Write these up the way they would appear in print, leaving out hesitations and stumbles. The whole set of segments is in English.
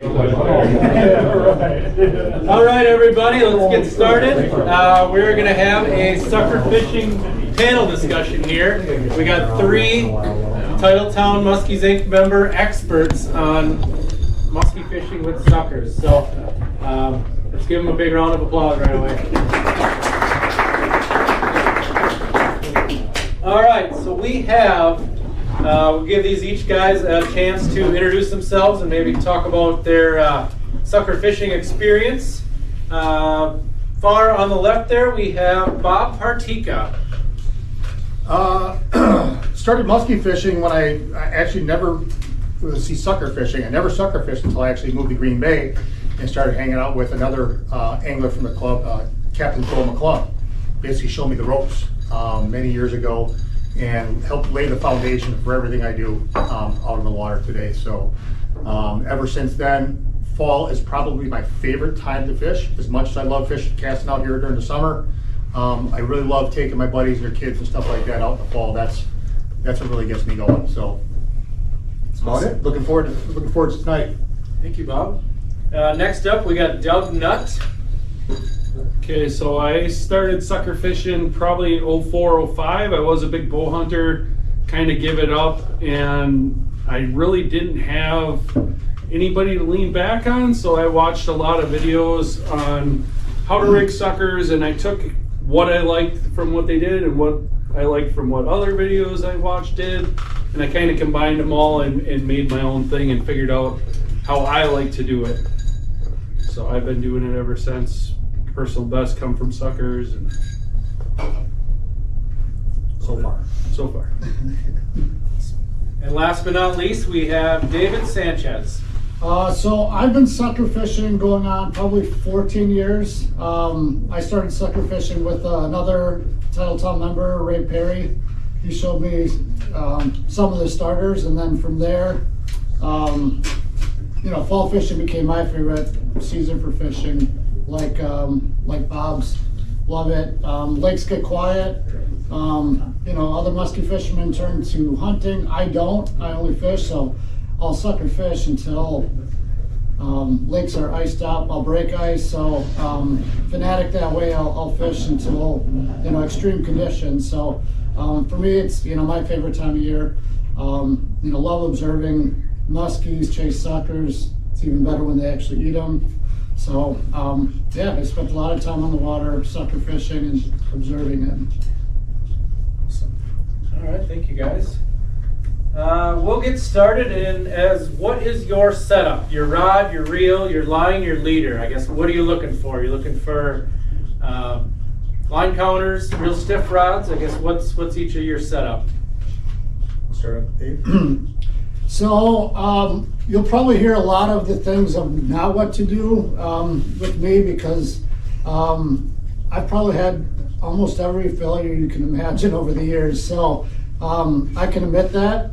All right, everybody, let's get started. We're going to have a sucker fishing panel discussion here. We got three Titletown Muskies Inc. member experts on musky fishing with suckers. So let's give them a big round of applause right away. All right, so we have, we'll give these each guys a chance to introduce themselves and maybe talk about their sucker fishing experience. Far on the left there, we have Bob Partika. Started musky fishing when I actually never see sucker fishing. I never sucker fished until I actually moved to Green Bay and started hanging out with another angler from the club, Captain Joel McClung. Basically showed me the ropes many years ago and helped lay the foundation for everything I do out in the water today. So ever since then, fall is probably my favorite time to fish. As much as I love fishing, casting out here during the summer, I really love taking my buddies and their kids and stuff like that out in the fall. That's what really gets me going. So that's about it. Looking forward to tonight. Thank you, Bob. Next up, we got Doug Nutt. Okay, so I started sucker fishing probably 04, 05. I was a big bow hunter, kind of give it up, and I really didn't have anybody to lean back on, so I watched a lot of videos on how to rig suckers, and I took what I liked from what they did and what I liked from what other videos I watched did, and I kind of combined them all and made my own thing and figured out how I like to do it. So I've been doing it ever since. Personal best come from suckers, and so far. And last but not least, we have David Sanchez. So I've been sucker fishing going on probably 14 years. I started sucker fishing with another Titletown member, Ray Perry. He showed me some of the starters, and then from there, fall fishing became my favorite season for fishing. Like Bob's, love it. Lakes get quiet. Other musky fishermen turn to hunting. I don't. I only fish, so I'll sucker fish until lakes are iced up. I'll break ice. So fanatic that way. I'll fish until extreme conditions. So for me, it's my favorite time of year. Love observing muskies chase suckers. It's even better when they actually eat them. So, I spent a lot of time on the water, sucker fishing and observing it. Awesome. All right, thank you guys. We'll get started what is your setup? Your rod, your reel, your line, your leader. I guess, what are you looking for? You're looking for line counters, real stiff rods. I guess, what's each of your setup? Start with Dave. So you'll probably hear a lot of the things of not what to do with me because I've probably had almost every failure you can imagine over the years. So I can admit that.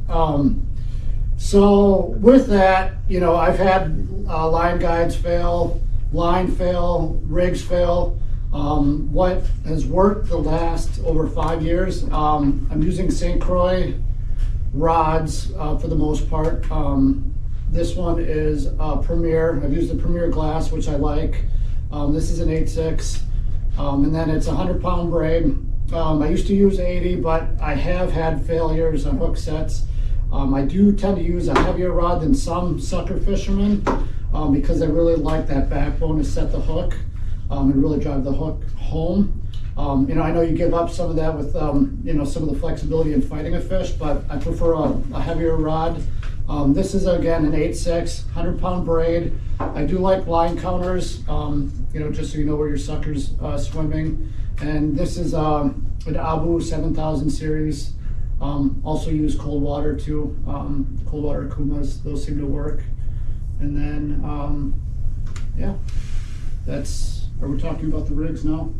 So with that, I've had line guides fail, line fail, rigs fail. What has worked the last over 5 years, I'm using St. Croix rods for the most part. This one is Premier. I've used the Premier glass, which I like. This is an 8.6, and then it's a 100-pound braid. I used to use 80, but I have had failures on Hooksets. I do tend to use a heavier rod than some sucker fishermen because I really like that backbone to set the hook and really drive the hook home. I know you give up some of that with, some of the flexibility in fighting a fish, but I prefer a heavier rod. This is, again, an 8.6, 100-pound braid. I do like line counters, just so you know where your sucker's swimming. And this is an Abu 7000 series. Also use cold water, too. Cold water Akumas, those seem to work. And then, are we talking about the rigs now?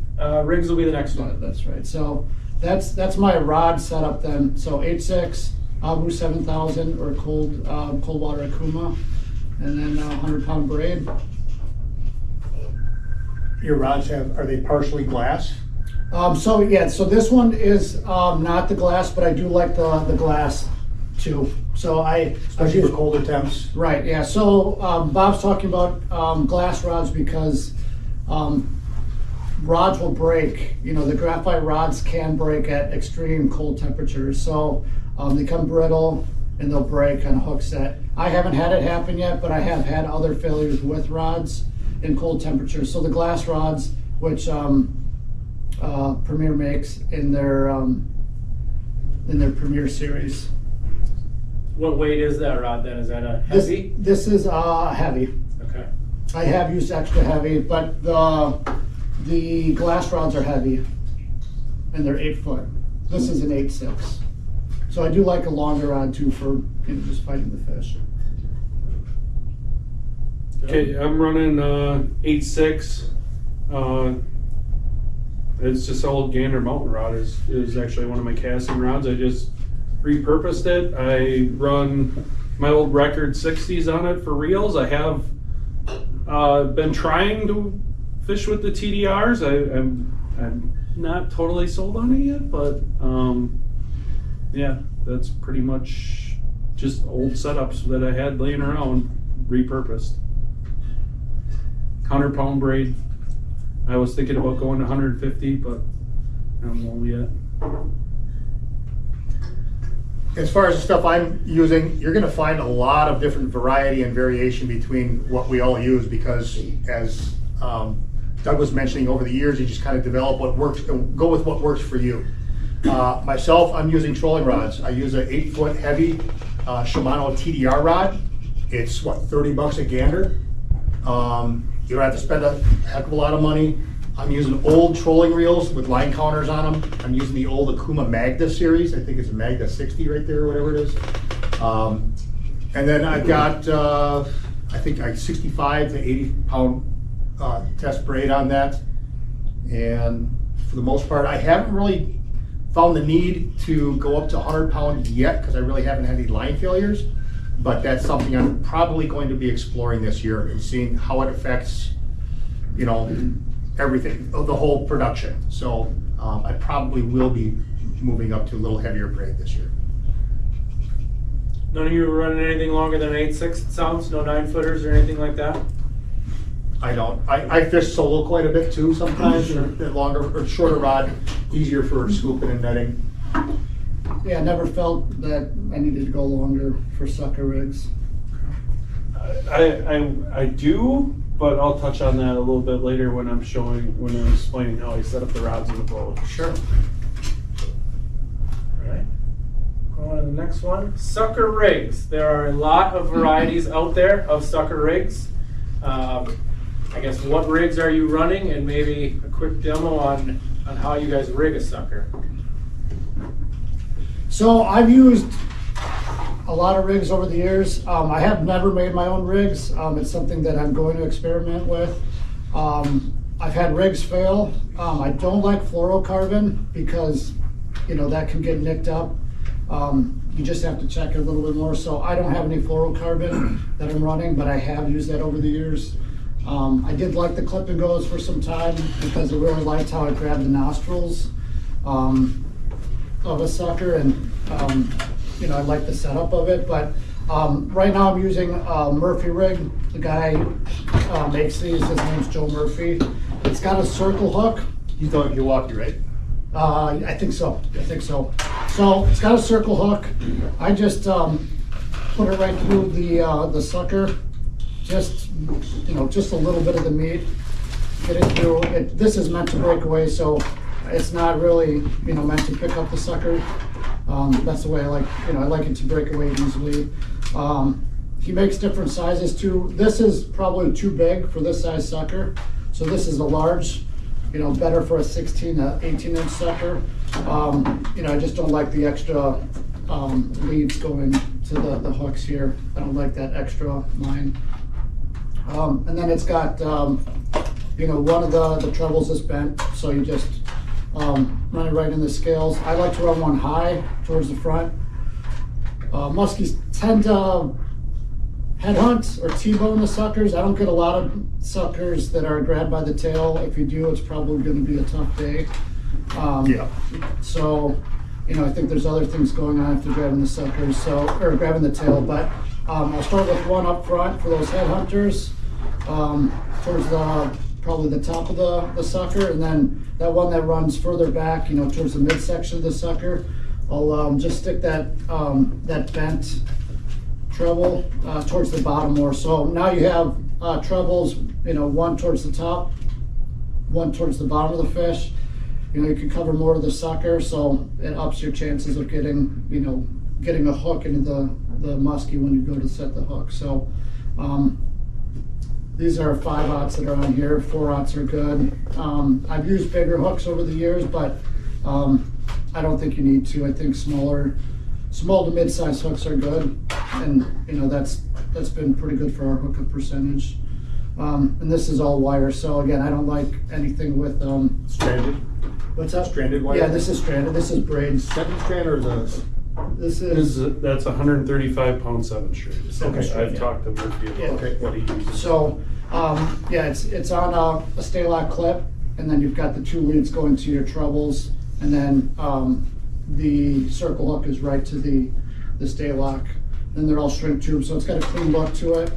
Rigs will be the next one. That's right. So that's my rod setup then. So 8.6, Abu 7000 or cold water Akuma, and then 100-pound braid. Your rods are they partially glass? So this one is not the glass, but I do like the glass too. So I Especially use for colder temps. right, yeah. So Bob's talking about glass rods because rods will break. You know, the graphite rods can break at extreme cold temperatures. So they come brittle and they'll break on a hook set. I haven't had it happen yet, but I have had other failures with rods in cold temperatures. So the glass rods, which Premier makes in their Premier series. What weight is that rod then? Is that a heavy? This is heavy. Okay. I have used extra heavy, but the glass rods are heavy, and they're 8 foot. This is an 8.6. So I do like a longer rod too for just fighting the fish. Okay, I'm running 8.6. It's just old Gander Mountain rod is actually one of my casting rods. I just repurposed it. I run my old record 60s on it for reels. I have been trying to fish with the TDRs. I'm not totally sold on it yet, but yeah, that's pretty much just old setups that I had laying around, repurposed. 100-pound braid. I was thinking about going to 150, but I don't know yet. As far as the stuff I'm using, you're gonna find a lot of different variety and variation between what we all use, because as Doug was mentioning, over the years, you just kind of develop what works and go with what works for you. Myself, I'm using trolling rods. I use an 8 foot heavy Shimano TDR rod. It's what, $30 a gander. You don't have to spend a heck of a lot of money. I'm using old trolling reels with line counters on them. I'm using the old Akuma Magda series. I think it's a Magda 60 right there, or whatever it is. And then I've got, I think, 65 to 80 pound test braid on that. And for the most part, I haven't really found the need to go up to 100 pound yet, because I really haven't had any line failures. But that's something I'm probably going to be exploring this year and seeing how it affects, you know, everything, the whole production. So I probably will be moving up to a little heavier braid this year. None of you are running anything longer than 8.6, it sounds? No 9-footers or anything like that? I don't. I fish solo quite a bit too sometimes, or longer or shorter rod, easier for scooping and netting. Yeah, I never felt that I needed to go longer for sucker rigs. I do, but I'll touch on that a little bit later when I'm explaining how I set up the rods in the boat. Sure. All right. Go on to the next one. Sucker rigs. There are a lot of varieties out there of sucker rigs. I guess what rigs are you running, and maybe a quick demo on how you guys rig a sucker. So I've used a lot of rigs over the years. I have never made my own rigs. It's something that I'm going to experiment with. I've had rigs fail. I don't like fluorocarbon because, you know, that can get nicked up. You just have to check it a little bit more. So I don't have any fluorocarbon that I'm running, but I have used that over the years. I did like the clip and goes for some time because I really liked how it grabbed the nostrils of a sucker, and you know, I like the setup of it. But right now I'm using a Murphy rig. The guy makes these. His name's Joe Murphy. It's got a circle hook. You thought Milwaukee, right? I think so. So it's got a circle hook. I just put it right through the sucker. Just, you know, just a little bit of the meat. Get it through. This is meant to break away, so it's not really, you know, meant to pick up the sucker. That's the way I like, you know, I like it to break away easily. He makes different sizes too. This is probably too big for this size sucker. So this is a large, you know, better for a 16 to 18 inch sucker. You know, I just don't like the extra leads going to the hooks here. I don't like that extra line. And then it's got, you know, one of the trebles is bent, so you just run it right in the scales. I like to run one high towards the front. Muskies tend to headhunt or T-bone the suckers. I don't get a lot of suckers that are grabbed by the tail. If you do, it's probably going to be a tough day. Yeah. So I think there's other things going on if they're grabbing the suckers, or grabbing the tail, but I'll start with one up front for those headhunters, towards probably the top of the sucker, and then that one that runs further back, towards the midsection of the sucker, I'll just stick that bent treble towards the bottom more. So now you have trebles, one towards the top, one towards the bottom of the fish. You can cover more of the sucker, so it ups your chances of getting a hook into the muskie when you go to set the hook. So these are 5/0s that are on here. 4/0s are good. I've used bigger hooks over the years, but I don't think you need to. I think small to mid-size hooks are good, and that's been pretty good for our hookup percentage. And this is all wire, so again, I don't like anything with Stranded? what's that? Stranded wire? Yeah, this is stranded. This is braids. 7-strand or the? This is That's 135 pound 7 straight. Okay. I've talked to Murphy about Yeah. what he uses. so it's on a stay lock clip, and then you've got the 2 leads going to your trebles, and then the circle hook is right to the stay lock. And they're all shrink tubes, so it's got a clean look to it.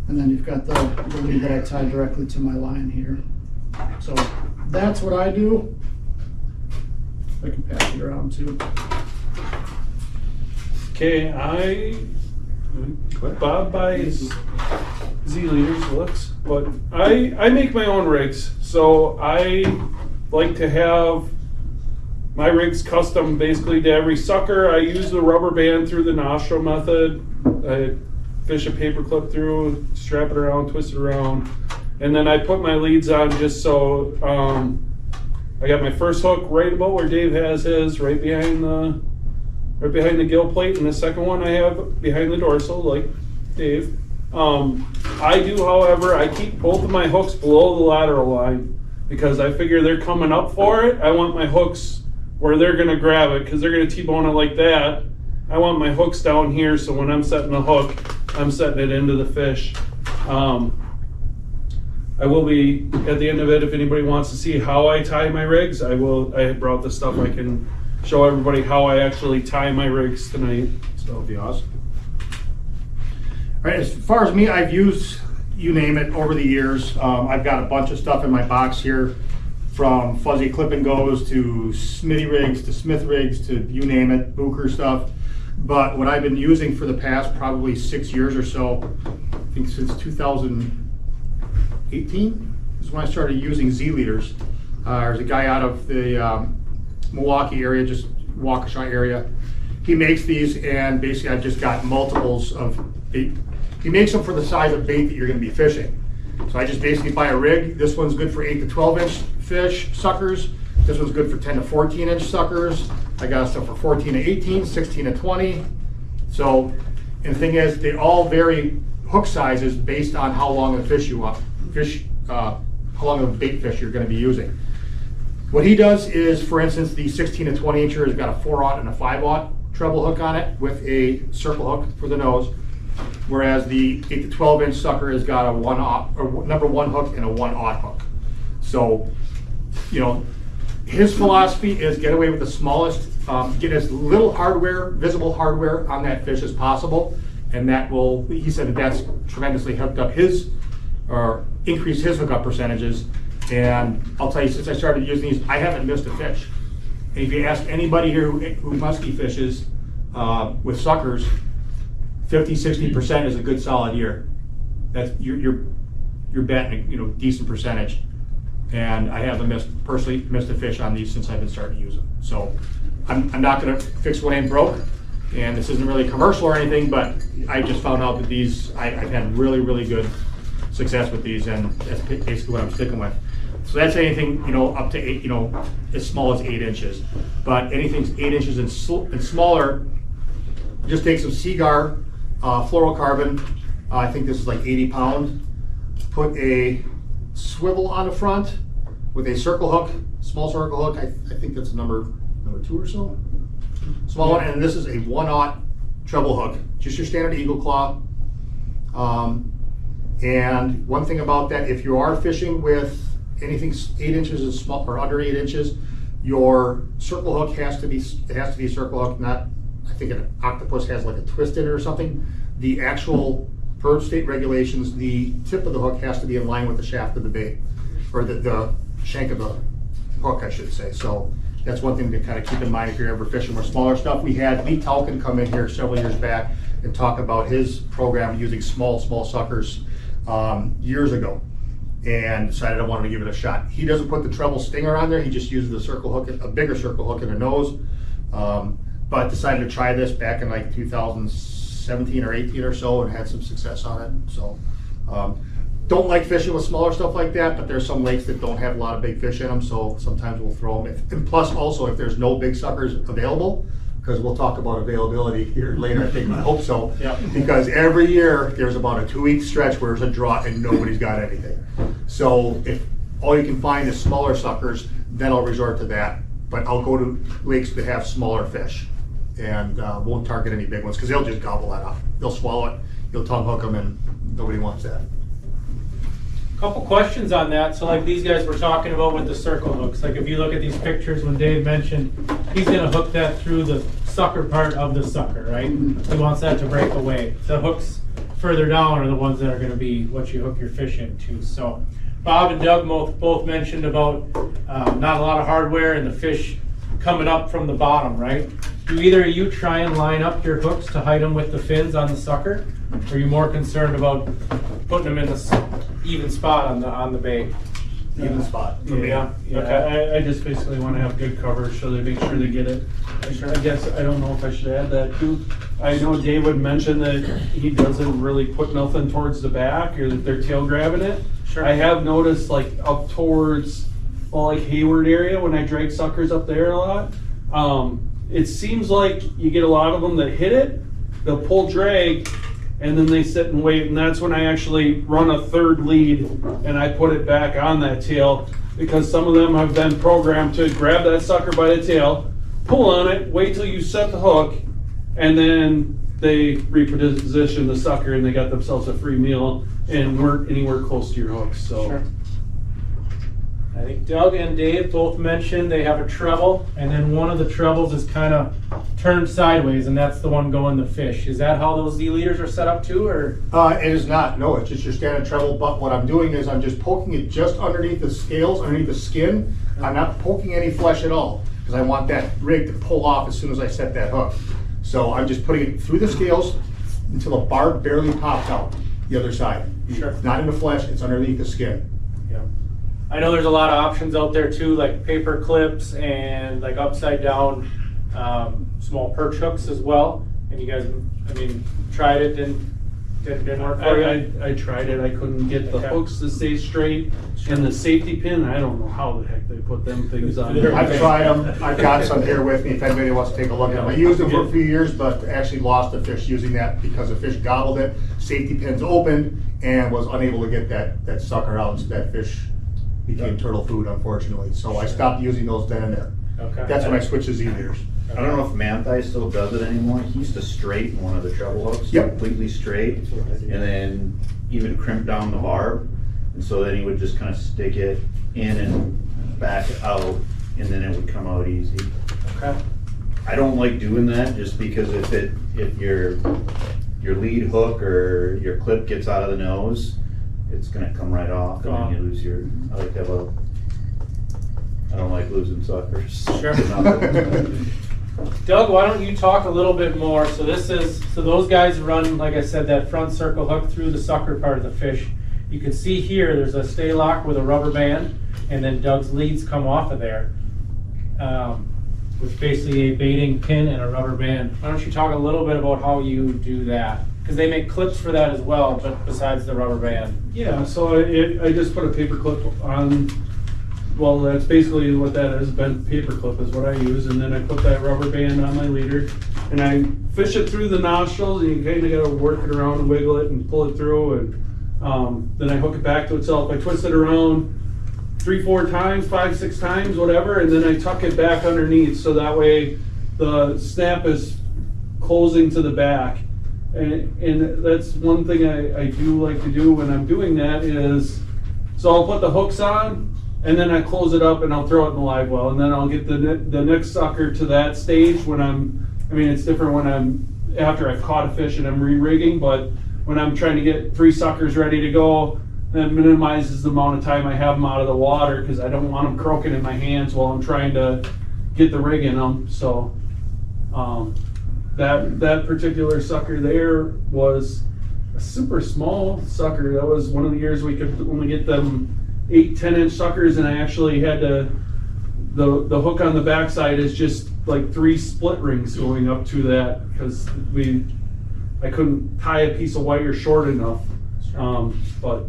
And then you've got the lead that I tied directly to my line here. So that's what I do. I can pass it around too. Okay, Bob buys Z leaders, looks, but I make my own rigs, so I like to have my rigs custom basically to every sucker. I use the rubber band through the nostril method. I fish a paper clip through, strap it around, twist it around, and then I put my leads on just so I got my first hook right about where Dave has his, right behind the gill plate, and the second one I have behind the dorsal, like Dave. I do, however, I keep both of my hooks below the lateral line because I figure they're coming up for it. I want my hooks where they're gonna grab it because they're gonna T-bone it like that. I want my hooks down here so when I'm setting the hook, I'm setting it into the fish. I will be, at the end of it, if anybody wants to see how I tie my rigs, I brought the stuff, I can show everybody how I actually tie my rigs tonight. So That'll be awesome. All right, as far as me, I've used, you name it, over the years. I've got a bunch of stuff in my box here, from fuzzy clip and goes to Smitty rigs to Smith rigs to you name it, Booker stuff. But what I've been using for the past probably 6 years or so, I think since 2018 is when I started using Z leaders. There's a guy out of the Milwaukee area, just Waukesha area. He makes these, and basically I've just got multiples of bait. He makes them for the size of bait that you're going to be fishing. So I just basically buy a rig. This one's good for 8 to 12 inch fish, suckers. This one's good for 10 to 14 inch suckers. I got stuff for 14 to 18, 16 to 20. So, and the thing is, they all vary hook sizes based on how long of fish you want, how long of a bait fish you're going to be using. What he does is, for instance, the 16 to 20 incher has got a 4/0 and a 5/0 treble hook on it with a circle hook for the nose, whereas the 8 to 12 inch sucker has got a 1/0 or number 1 hook and a 1/0 hook. So, his philosophy is get away with the smallest, get as little hardware, visible hardware on that fish as possible, and that will, he said that's tremendously hooked up his, or increased his hookup percentages. And I'll tell you, since I started using these, I haven't missed a fish. And if you ask anybody here who musky fishes with suckers, 50-60% is a good solid year. That's you're betting a decent percentage. And I haven't personally missed a fish on these since I've been starting to use them. So I'm not going to fix what ain't broke. And this isn't really a commercial or anything, but I just found out that these I've had really, really good success with these, and that's basically what I'm sticking with. So that's anything up to 8, as small as 8 inches. But anything 8 inches and smaller, just take some Seagar fluorocarbon. I think this is like 80 pounds. Put a swivel on the front with a circle hook, small circle hook. I think that's number 2 or so. Small one, and this is a 1/0 treble hook, just your standard eagle claw. And one thing about that, if you are fishing with anything 8 inches and small or under 8 inches, Your circle hook has to be a circle hook, not, I think an octopus has like a twist in it or something. The actual, per state regulations, the tip of the hook has to be in line with the shaft of the bait, or the shank of the hook, I should say. So that's one thing to kind of keep in mind if you're ever fishing with smaller stuff. We had Lee Talkin come in here several years back and talk about his program using small suckers years ago, and decided I wanted to give it a shot. He doesn't put the treble stinger on there, he just uses the circle hook, a bigger circle hook in the nose. But decided to try this back in like 2017 or 18 or so, and had some success on it. So don't like fishing with smaller stuff like that, but there's some lakes that don't have a lot of big fish in them, so sometimes we'll throw them. And plus also, if there's no big suckers available, because we'll talk about availability here later, I think, I hope so. Yeah. Because every year, there's about a 2-week stretch where there's a drought and nobody's got anything. So if all you can find is smaller suckers, then I'll resort to that. But I'll go to lakes that have smaller fish, and won't target any big ones, because they'll just gobble that up. They'll swallow it, you'll tongue hook them, and nobody wants that. Couple questions on that. So like these guys were talking about with the circle hooks, like if you look at these pictures when Dave mentioned, he's gonna hook that through the sucker part of the sucker, right? He wants that to break away. The hooks further down are the ones that are gonna be what you hook your fish into. So Bob and Doug both mentioned about not a lot of hardware and the fish coming up from the bottom, right? Do either of you try and line up your hooks to hide them with the fins on the sucker? Or are you more concerned about putting them in the even spot on the bait? Even spot. for me. Yeah. Yeah, Okay. I just basically want to have good coverage so they make sure they get it. I guess, I don't know if I should add that too. I know David mentioned that he doesn't really put nothing towards the back, or that they're tail grabbing it. Sure. I have noticed like up towards, well, like Hayward area, when I drag suckers up there a lot, it seems like you get a lot of them that hit it, they'll pull drag, and then they sit and wait, and that's when I actually run a third lead and I put it back on that tail, because some of them have been programmed to grab that sucker by the tail, pull on it, wait till you set the hook, and then they reposition the sucker and they got themselves a free meal and weren't anywhere close to your hooks. So Sure. I think Doug and Dave both mentioned they have a treble, and then one of the trebles is kind of turned sideways, and that's the one going to fish. Is that how those Z leaders are set up too, or? It is not, no, it's just your standard treble, but what I'm doing is I'm just poking it just underneath the scales, underneath the skin. I'm not poking any flesh at all, because I want that rig to pull off as soon as I set that hook. So I'm just putting it through the scales until a barb barely pops out the other side. Sure. It's not in the flesh, it's underneath the skin. Yeah. I know there's a lot of options out there too, like paper clips and like upside down small perch hooks as well. And you guys, I mean, tried it and didn't work for you? I tried it, I couldn't get the Okay. hooks to stay straight, and the safety pin, I don't know how the heck they put them things on there. I've tried them, I've got some here with me if anybody wants to take a look at them. I used them for a few years, but actually lost a fish using that because the fish gobbled it. Safety pins opened and was unable to get that sucker out, so that fish became turtle food, unfortunately. So I stopped using those then and there. Okay. That's when I switched to Z-leaders. I don't know if Manthai still does it anymore. He used to straighten one of the treble hooks, Yep. completely straight, and then even crimp down the barb. And so then he would just kind of stick it in and back out, and then it would come out easy. Okay. I don't like doing that just because if your lead hook or your clip gets out of the nose, it's gonna come right off, and then you lose your. I don't like losing suckers. Sure. Doug, why don't you talk a little bit more? So those guys run, like I said, that front circle hook through the sucker part of the fish. You can see here, there's a stay lock with a rubber band, and then Doug's leads come off of there. With basically a baiting pin and a rubber band. Why don't you talk a little bit about how you do that? Because they make clips for that as well, but besides the rubber band. Yeah, so I just put a paper clip on, well, that's basically what that is, bent paper clip is what I use, and then I put that rubber band on my leader, and I fish it through the nostrils, and you kind of gotta work it around and wiggle it and pull it through, and then I hook it back to itself. I twist it around 3-4 times, 5-6 times, whatever, and then I tuck it back underneath, so that way the snap is closing to the back. And that's one thing I do like to do when I'm doing that is, so I'll put the hooks on, and then I close it up and I'll throw it in the live well, and then I'll get the next sucker to that stage when it's different when after I've caught a fish and I'm re-rigging, but when I'm trying to get 3 suckers ready to go, that minimizes the amount of time I have them out of the water, because I don't want them croaking in my hands while I'm trying to get the rig in them. So that particular sucker there was a super small sucker. That was one of the years we could only get them 8-10 inch suckers, and I actually had to, the hook on the backside is just like 3 split rings going up to that, because I couldn't tie a piece of wire short enough. But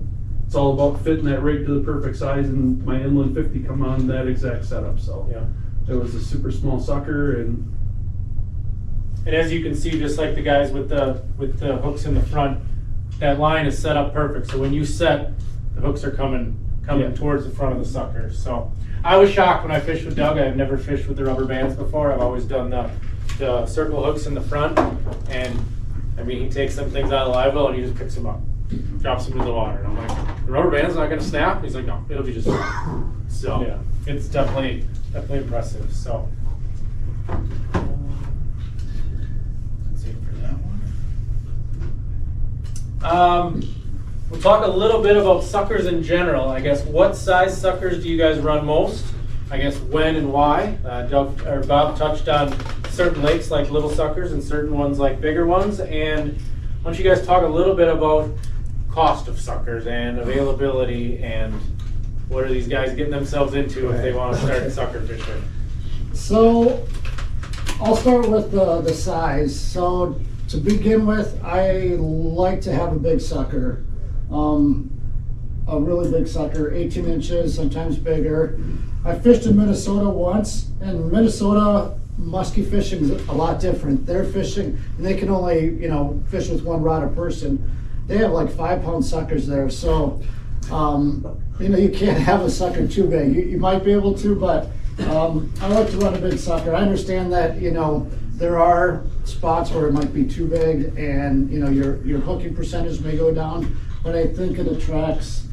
it's all about fitting that rig to the perfect size, and my Inland 50 come on that exact setup. So Yeah. it was a super small sucker, and as you can see, just like the guys with the hooks in the front, that line is set up perfect. So when you set, the hooks are coming Yeah. towards the front of the sucker. So I was shocked when I fished with Doug. I've never fished with the rubber bands before. I've always done the circle hooks in the front, and I mean, he takes some things out of the live well and he just picks them up, drops them into the water. And I'm like, the rubber band's not gonna snap? He's like, no, it'll be just fine. So Yeah. it's definitely impressive. So that's it for that one. We'll talk a little bit about suckers in general. I guess, what size suckers do you guys run most? I guess when and why. Doug or Bob touched on certain lakes like little suckers and certain ones like bigger ones. And why don't you guys talk a little bit about cost of suckers and availability, and what are these guys getting themselves into if they want to start sucker fishing? So I'll start with the size. So to begin with, I like to have a big sucker. A really big sucker, 18 inches, sometimes bigger. I fished in Minnesota once, and Minnesota musky fishing is a lot different. They're fishing, and they can only, fish with 1 rod a person. They have like 5-pound suckers there, so you can't have a sucker too big. You might be able to, but I like to run a big sucker. I understand that there are spots where it might be too big, and your hooking percentage may go down, but I think it attracts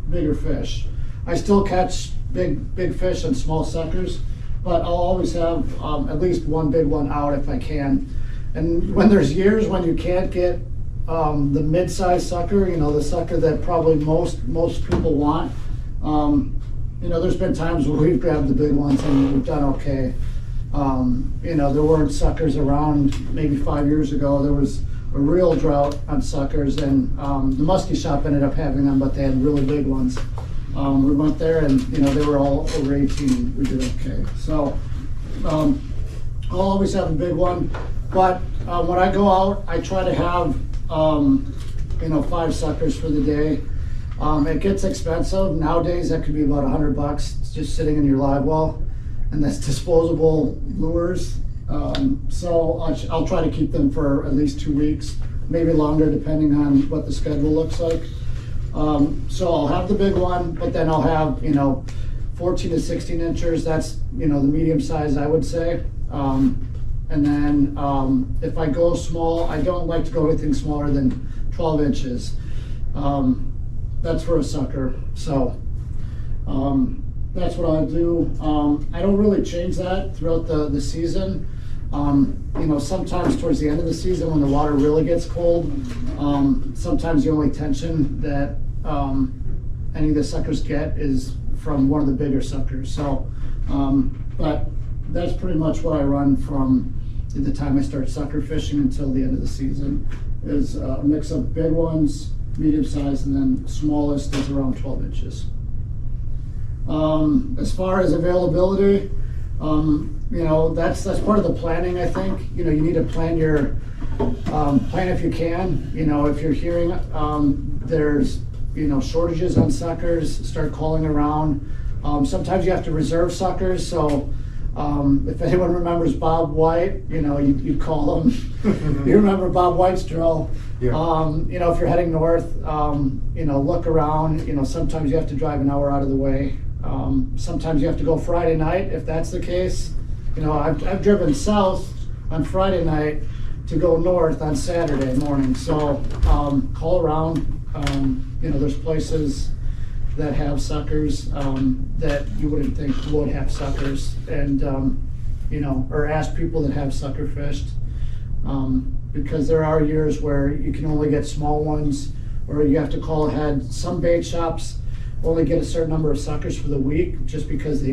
bigger fish. I still catch big fish and small suckers, but I'll always have at least 1 big one out if I can. And when there's years when you can't get the mid-sized sucker, the sucker that probably most people want, there's been times where we've grabbed the big ones and we've done okay. There weren't suckers around maybe 5 years ago. There was a real drought on suckers, and the Musky shop ended up having them, but they had really big ones. We went there, and they were all over 18. We did okay. So I'll always have a big one, but when I go out, I try to have 5 suckers for the day. It gets expensive nowadays. That could be about $100 just sitting in your live well, and that's disposable lures. So I'll try to keep them for at least 2 weeks, maybe longer, depending on what the schedule looks like. So I'll have the big one, but then I'll have 14 to 16 inchers. That's the medium size, I would say. And then if I go small, I don't like to go anything smaller than 12 inches. That's for a sucker. So that's what I do. I don't really change that throughout the season. Sometimes towards the end of the season when the water really gets cold, sometimes the only tension that any of the suckers get is from one of the bigger suckers. So, but that's pretty much what I run from the time I start sucker fishing until the end of the season, is a mix of big ones, medium size, and then smallest is around 12 inches. As far as availability, that's part of the planning, I think. You need to plan your plan if you can. If you're hearing there's shortages on suckers, start calling around. Sometimes you have to reserve suckers, so if anyone remembers Bob White, you call him. You remember Bob White's drill. Yeah. If you're heading north, look around. Sometimes you have to drive an hour out of the way. Sometimes you have to go Friday night if that's the case. I've driven south on Friday night to go north on Saturday morning. So call around. There's places that have suckers, that you wouldn't think would have suckers, and, or ask people that have sucker fished. Because there are years where you can only get small ones, or you have to call ahead. Some bait shops only get a certain number of suckers for the week, just because they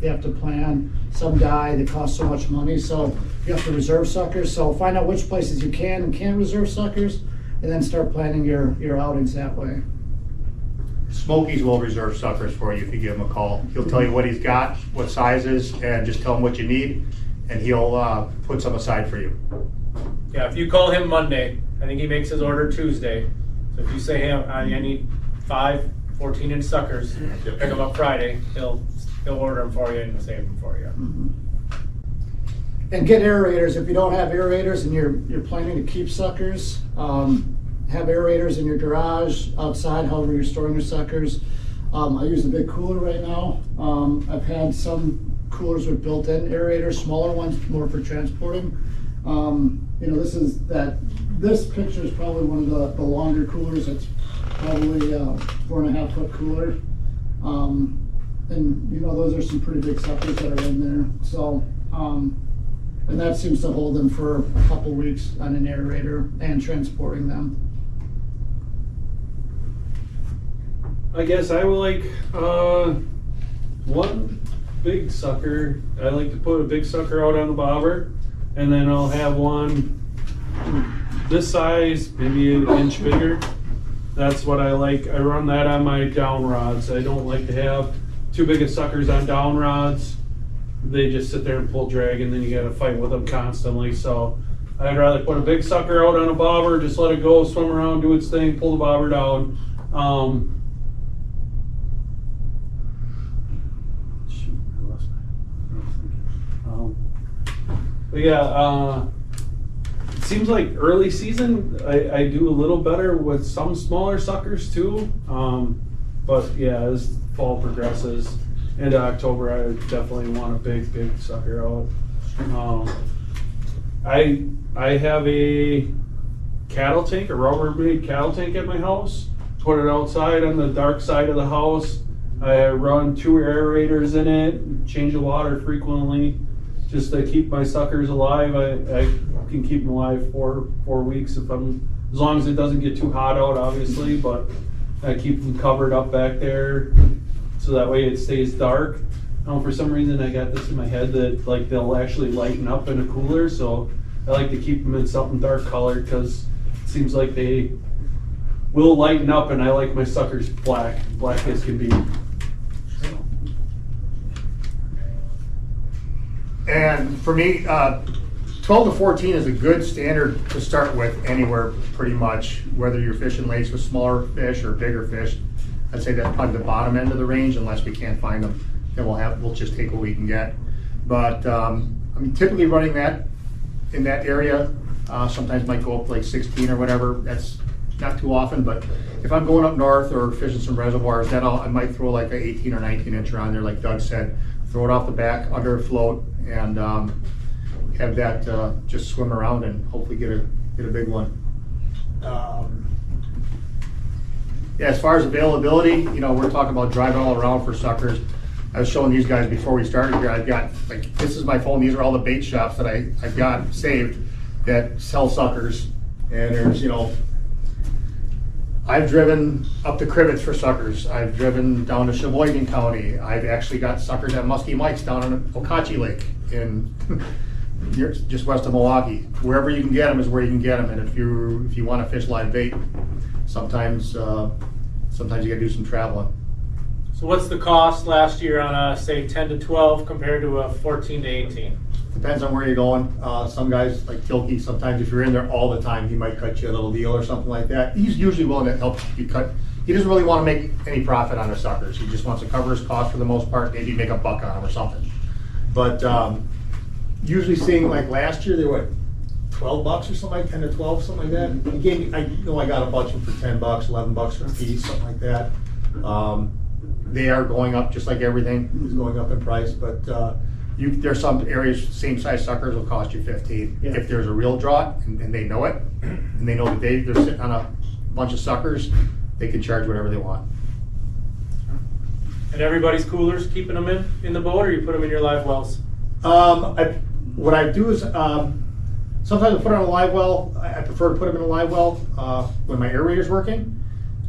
have to plan. Some die, they cost so much money, so you have to reserve suckers. So find out which places you can and can't reserve suckers, and then start planning your outings that way. Smokies will reserve suckers for you if you give him a call. He'll tell you what he's got, what sizes, and just tell him what you need, and he'll put some aside for you. Yeah, if you call him Monday, I think he makes his order Tuesday. So if you say, hey, I need 5 14-inch suckers, pick them up Friday, he'll order them for you and save them for you. And get aerators. If you don't have aerators and you're planning to keep suckers, have aerators in your garage, outside, however you're storing your suckers. I use a big cooler right now. I've had some coolers with built-in aerators, smaller ones more for transporting. This picture is probably one of the longer coolers. It's probably 4.5 foot cooler. And those are some pretty big suckers that are in there. So, and that seems to hold them for a couple weeks on an aerator and transporting them. I guess I would like one big sucker. I like to put a big sucker out on the bobber, and then I'll have one this size, maybe an inch bigger. That's what I like. I run that on my down rods. I don't like to have too big of suckers on down rods. They just sit there and pull drag, and then you gotta fight with them constantly. So I'd rather put a big sucker out on a bobber, just let it go, swim around, do its thing, pull the bobber down. But yeah, it seems like early season, I do a little better with some smaller suckers too. But yeah, as fall progresses into October, I definitely want a big sucker out. I have a cattle tank, a Rubbermaid cattle tank at my house. Put it outside on the dark side of the house. I run 2 aerators in it, change the water frequently, just to keep my suckers alive. I can keep them alive for 4 weeks as long as it doesn't get too hot out, obviously, but I keep them covered up back there so that way it stays dark. For some reason I got this in my head that like they'll actually lighten up in a cooler, so I like to keep them in something dark colored because it seems like they will lighten up, and I like my suckers black as can be. And for me, 12 to 14 is a good standard to start with anywhere, pretty much, whether you're fishing lakes with smaller fish or bigger fish. I'd say that's probably the bottom end of the range, unless we can't find them. Then we'll just take what we can get. But I'm typically running that in that area. Sometimes might go up like 16 or whatever. That's not too often, but if I'm going up north or fishing some reservoirs, then I might throw like an 18 or 19 incher on there, like Doug said. Throw it off the back under a float and have that just swim around and hopefully get a big one. Yeah, as far as availability, we're talking about driving all around for suckers. I was showing these guys before we started here. I've got, like, this is my phone. These are all the bait shops that I've got saved that sell suckers. And there's, I've driven up to Crivets for suckers. I've driven down to Sheboygan County. I've actually got suckers at Musky Mike's down on Okauchee Lake in just west of Milwaukee. Wherever you can get them is where you can get them. And if you want to fish live bait, sometimes you got to do some traveling. So what's the cost last year on a, say, 10 to 12 compared to a 14 to 18? Depends on where you're going. Some guys, like Tilke, sometimes if you're in there all the time, he might cut you a little deal or something like that. He's usually willing to help you cut. He doesn't really want to make any profit on his suckers. He just wants to cover his cost for the most part, maybe make a buck on them or something. But usually seeing, like last year, they were $12 or something, like 10 to 12, something like that. He gave me, I got a bunch of them for $10, $11 for a piece, something like that. They are going up just like everything is going up in price, but there's some areas, same size suckers will cost you $15. Yeah. If there's a real drought and they know it, and they know that they're sitting on a bunch of suckers, they can charge whatever they want. And everybody's coolers keeping them in the boat, or you put them in your live wells? What I do is, sometimes I put it on a live well. I prefer to put them in a live well when my aerator's working.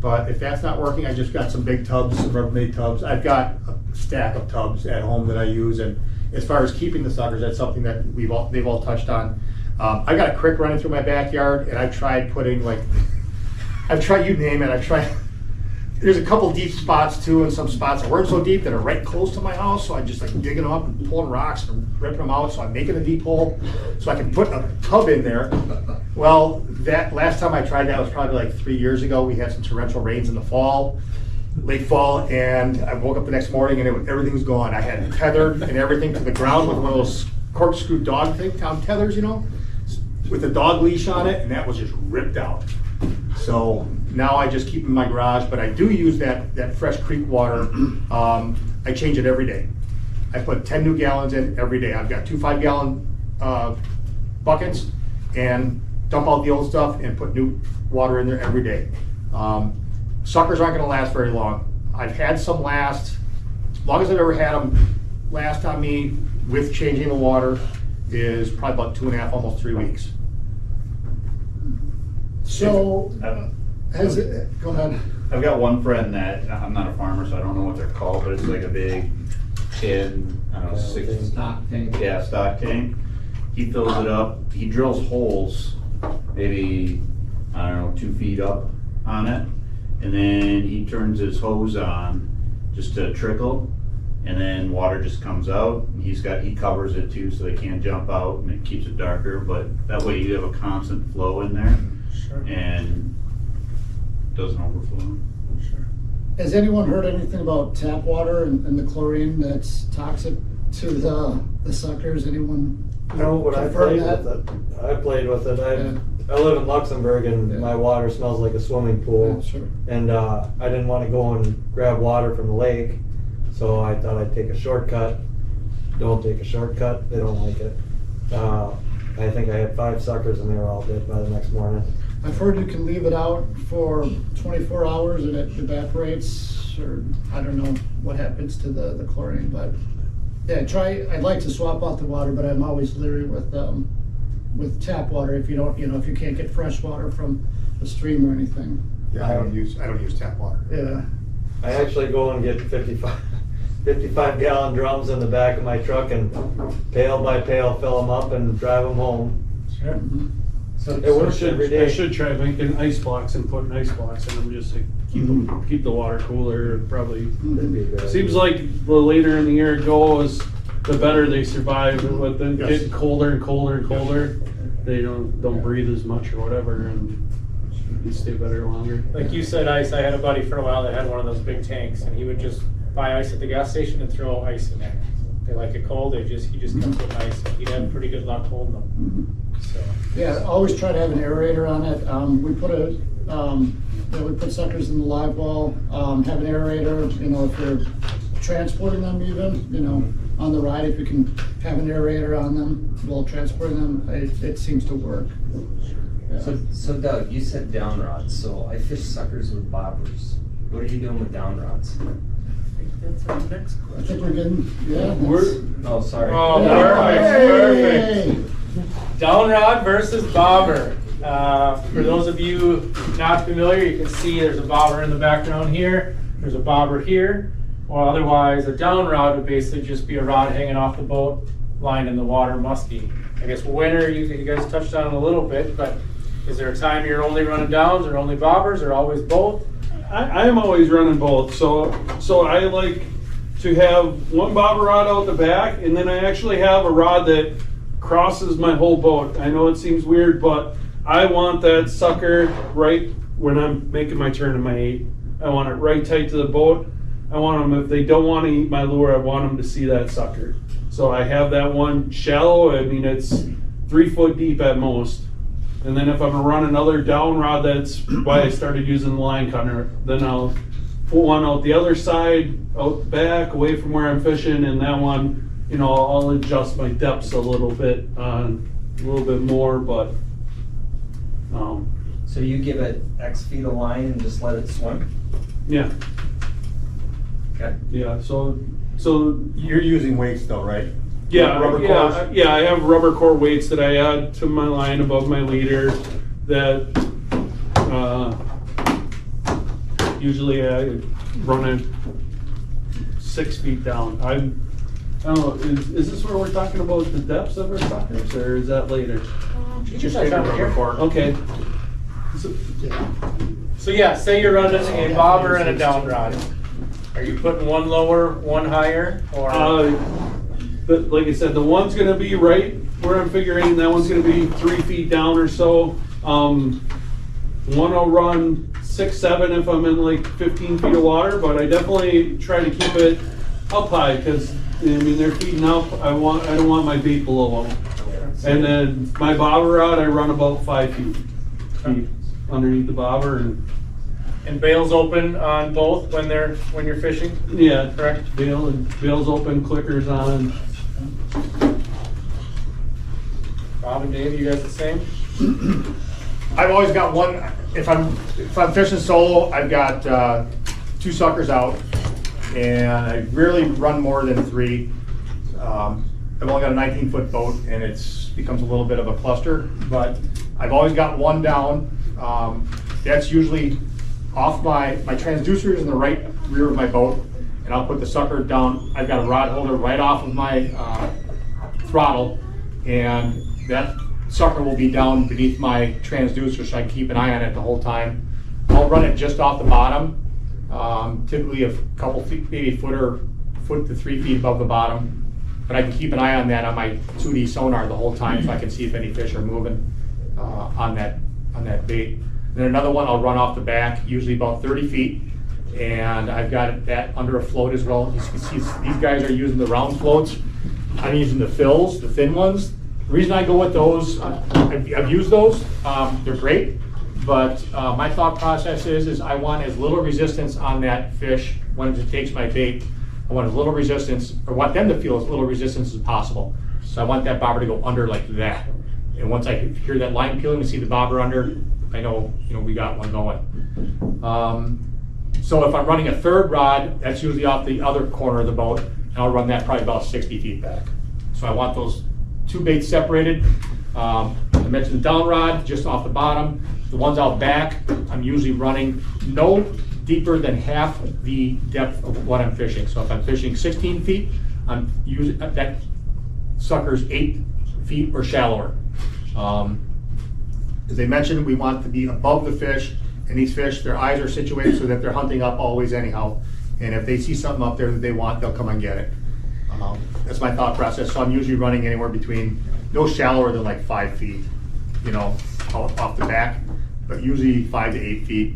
But if that's not working, I just got some big tubs, some Rubbermaid tubs. I've got a stack of tubs at home that I use. And as far as keeping the suckers, that's something that they've all touched on. I got a creek running through my backyard, and I've tried putting you name it. There's a couple deep spots too, and some spots that weren't so deep that are right close to my house. So I just like digging them up and pulling rocks and ripping them out. So I'm making a deep hole so I can put a tub in there. Well, that last time I tried that was probably like 3 years ago. We had some torrential rains in the fall, late fall, and I woke up the next morning and everything's gone. I had it tethered and everything to the ground with one of those corkscrew dog tethers, with a dog leash on it, and that was just ripped out. So now I just keep them in my garage, but I do use that fresh creek water. I change it every day. I put 10 new gallons in every day. I've got 2 5-gallon buckets and dump out the old stuff and put new water in there every day. Suckers aren't gonna last very long. I've had some last, as long as I've ever had them last on me with changing the water is probably about 2.5, almost 3 weeks. So, go ahead. I've got one friend that, I'm not a farmer, so I don't know what they're called, but it's like a big tin, I don't know, Stock tank. Yeah, stock tank. He fills it up, he drills holes, maybe, I don't know, 2 feet up on it. And then he turns his hose on just to trickle, and then water just comes out. He covers it too, so they can't jump out, and it keeps it darker, but that way you have a constant flow in there. Sure. And doesn't overflow. Sure. Has anyone heard anything about tap water and the chlorine that's toxic to the suckers? Anyone? No, but I confirm played that? with it. I played with it. Yeah. I live in Luxembourg and Yeah. my water smells like a swimming pool. Yeah, sure. And I didn't want to go and grab water from the lake, so I thought I'd take a shortcut. Don't take a shortcut, they don't like it. I think I had 5 suckers and they were all dead by the next morning. I've heard you can leave it out for 24 hours and it evaporates, or I don't know what happens to the chlorine, but yeah, I'd like to swap out the water, but I'm always leery with tap water if you don't, if you can't get fresh water from a stream or anything. Yeah, I don't use tap water. Yeah. I actually go and get 55-gallon drums in the back of my truck and pail by pail fill them up and drive them home. Sure. Mm-hmm. It works every day. I should try making ice blocks and putting ice blocks in them just to keep the water cooler. Probably That'd be a good seems idea. like the later in the year it goes, the better they survive. With them Yes. getting colder and colder and colder, they don't breathe as much or whatever, and they stay better longer. Like you said, ice, I had a buddy for a while that had one of those big tanks, and he would just buy ice at the gas station and throw ice in there. They like it cold, he just kept putting ice, and he'd have pretty good luck holding them. So, Yeah, always try to have an aerator on it. We put suckers in the live well, have an aerator, if you're transporting them even, on the ride, if you can have an aerator on them while transporting them, it seems to work. Yeah. So Doug, you said down rods, so I fish suckers with bobbers. What are you doing with down rods? I think that's our next I question. think we're getting, yeah. Oh, sorry. Oh, Hey! perfect. Down rod versus bobber. For those of you not familiar, you can see there's a bobber in the background here. There's a bobber here. Or otherwise, a down rod would basically just be a rod hanging off the boat, lined in the water, musky. I guess winter, you guys touched on it a little bit, but is there a time you're only running downs or only bobbers or always both? I am always running both, so I like to have one bobber rod out the back, and then I actually have a rod that crosses my whole boat. I know it seems weird, but I want that sucker right when I'm making my turn in my 8. I want it right tight to the boat. I want them, if they don't want to eat my lure, I want them to see that sucker. So I have that one shallow, it's 3 foot deep at most. And then if I'm gonna run another down rod, that's why I started using the line cutter. Then I'll put one out the other side, out back, away from where I'm fishing, and that one, I'll adjust my depths a little bit more, but. So you give it X feet of line and just let it swim? Yeah. Okay. Yeah, so You're using weights though, right? yeah, Rubber yeah, cores? yeah. I have rubber core weights that I add to my line above my leader. That usually I run it 6 feet down. I don't know. Is this where we're talking about the depths of our suckers, or is that later? Just get a rubber core. Okay. So yeah, say you're running a bobber and a down rod. Are you putting one lower, one higher, or? But like I said, the one's gonna be right where I'm figuring, that one's gonna be 3 feet down or so. One will run 6, 7 if I'm in like 15 feet of water, but I definitely try to keep it up high, because I mean, they're feeding up. I don't want my bait below them. And then my bobber rod, I run about 5 feet underneath the bobber, And bails open on both when you're fishing? yeah, Correct. bails open, clickers on. Bob and Dave, you guys the same? I've always got one, if I'm fishing solo, I've got 2 suckers out, and I rarely run more than 3. I've only got a 19-foot boat, and it's becomes a little bit of a cluster, but I've always got one down. That's usually off my transducer is in the right rear of my boat, and I'll put the sucker down. I've got a rod holder right off of my throttle, and that sucker will be down beneath my transducer, so I can keep an eye on it the whole time. I'll run it just off the bottom, typically a couple feet, maybe a foot to 3 feet above the bottom. But I can keep an eye on that on my 2D sonar the whole time, so I can see if any fish are moving on that bait. And then another one I'll run off the back, usually about 30 feet, and I've got that under a float as well. You can see these guys are using the round floats. I'm using the fills, the thin ones. The reason I go with those, I've used those, they're great, but my thought process is I want as little resistance on that fish when it takes my bait. I want as little resistance, or want them to feel as little resistance as possible. So I want that bobber to go under like that. And once I hear that line peeling and see the bobber under, I know, we got one going. So if I'm running a third rod, that's usually off the other corner of the boat, and I'll run that probably about 60 feet back. So I want those 2 baits separated. I mentioned the down rod, just off the bottom. The ones out back, I'm usually running no deeper than half the depth of what I'm fishing. So if I'm fishing 16 feet, I'm using that sucker's 8 feet or shallower. As I mentioned, we want to be above the fish, and these fish, their eyes are situated so that they're hunting up always anyhow. And if they see something up there that they want, they'll come and get it. That's my thought process. So I'm usually running anywhere between, no shallower than like 5 feet, off the back, but usually 5 to 8 feet.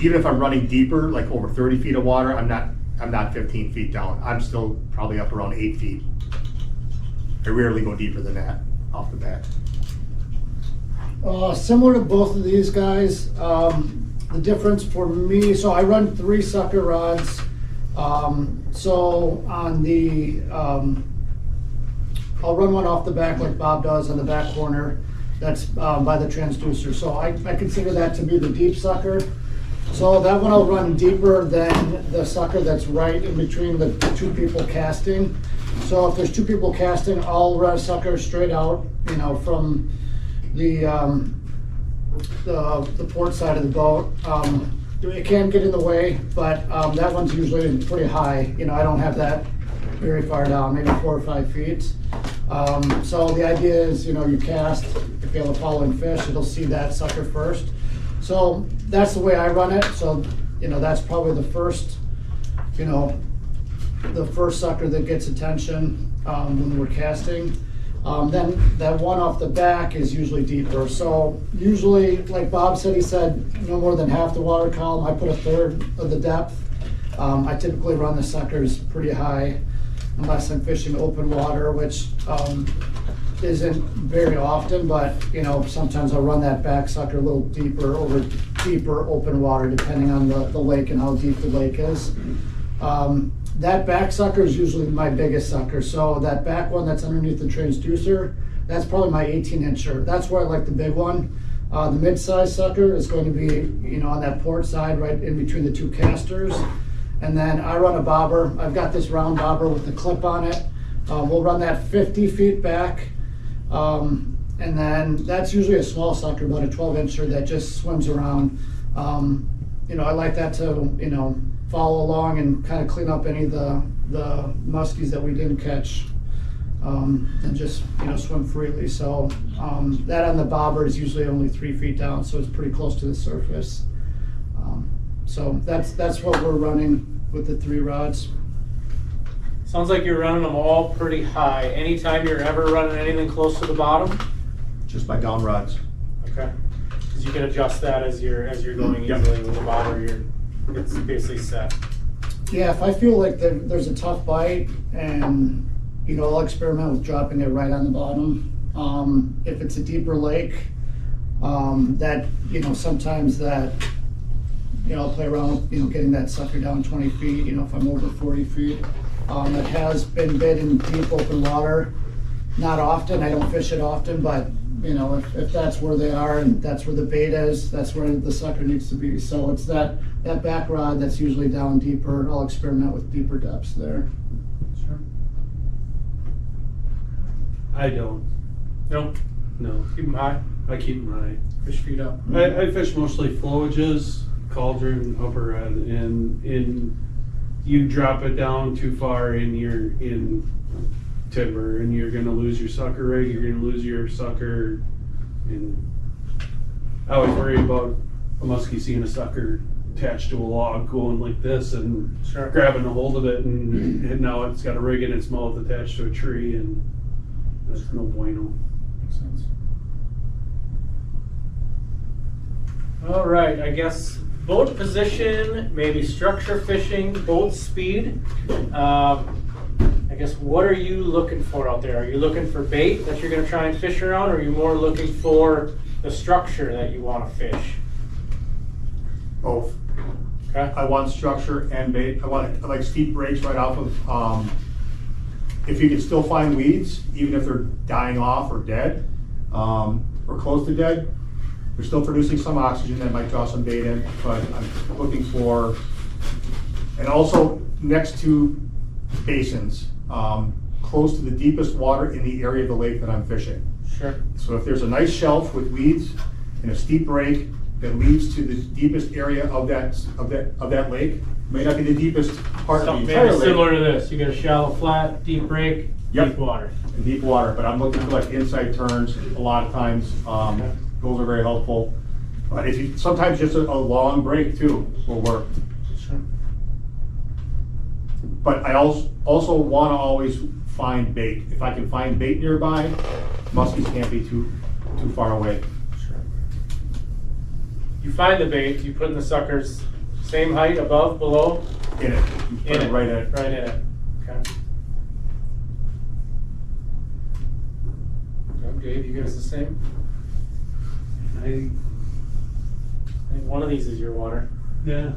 Even if I'm running deeper, like over 30 feet of water, I'm not 15 feet down. I'm still probably up around 8 feet. I rarely go deeper than that off the back. Similar to both of these guys, the difference for me, so I run 3 sucker rods. So on the, I'll run one off the back like Bob does on the back corner. That's by the transducer. So I consider that to be the deep sucker. So that one I'll run deeper than the sucker that's right in between the 2 people casting. So if there's 2 people casting, I'll run a sucker straight out, from the port side of the boat. It can get in the way, but that one's usually pretty high. I don't have that very far down, maybe 4 or 5 feet. So the idea is, you cast, if you have a following fish, it'll see that sucker first. So that's the way I run it. So, that's probably the first, the first sucker that gets attention when we're casting. Then that one off the back is usually deeper. So usually, like Bob said, he said no more than half the water column. I put a third of the depth. I typically run the suckers pretty high unless I'm fishing open water, which isn't very often, but sometimes I'll run that back sucker a little deeper over deeper open water depending on the lake and how deep the lake is. That back sucker is usually my biggest sucker. So that back one that's underneath the transducer, that's probably my 18-incher. That's where I like the big one. The mid-size sucker is going to be, on that port side, right in between the 2 casters. And then I run a bobber. I've got this round bobber with the clip on it. We'll run that 50 feet back. And then that's usually a small sucker, about a 12-incher that just swims around. You know, I like that to, you know, follow along and kind of clean up any of the muskies that we didn't catch. And just, you know, swim freely. So that on the bobber is usually only 3 feet down, so it's pretty close to the surface. So that's what we're running with the 3 rods. Sounds like you're running them all pretty high. Anytime you're ever running anything close to the bottom? Just my down rods. Okay. Because you can adjust that as you're going Yep. easily with the bobber. It's basically set. Yeah, if I feel like there's a tough bite, and you know, I'll experiment with dropping it right on the bottom. If it's a deeper lake, that, you know, sometimes that, you know, I'll play around with, you know, getting that sucker down 20 feet, you know, if I'm over 40 feet. It has been bit in deep open water. Not often, I don't fish it often, but you know, if that's where they are and that's where the bait is, that's where the sucker needs to be. So it's that back rod that's usually down deeper. I'll experiment with deeper depths there. Sure. I don't. No, No, keep them high. I keep them high. Fish feet up. I fish mostly flowages, cauldron, upper red, and you drop it down too far and you're in timber and you're gonna lose your sucker rig, you're gonna lose your sucker. And I always worry about a muskie seeing a sucker attached to a log going like this and Sure. grabbing a hold of it, and now it's got a rig in its mouth attached to a tree, and that's no bueno. Makes sense. All right, I guess boat position, maybe structure fishing, boat speed. I guess what are you looking for out there? Are you looking for bait that you're going to try and fish around, or are you more looking for the structure that you want to fish? Both. Okay. I want structure and bait. I like steep breaks right off of, if you can still find weeds, even if they're dying off or dead, or close to dead, they're still producing some oxygen that might draw some bait in, but I'm looking for, and also next to basins, close to the deepest water in the area of the lake that I'm fishing. Sure. So if there's a nice shelf with weeds and a steep break that leads to the deepest area of that lake, may not be the deepest part of the Something entire maybe lake. similar to this. You got a shallow flat, deep break, Yep. deep water. In deep water, but I'm looking for like inside turns a lot of times. Those are very helpful. But if you, sometimes just a long break too will work. Sure. But I also want to always find bait. If I can find bait nearby, muskies can't be too far away. Sure. You find the bait, you put in the suckers, same height, above, below? In it. You put it right in it. Right in it. Okay. Dave, you guys the same? I I think one of these is your water. Yeah.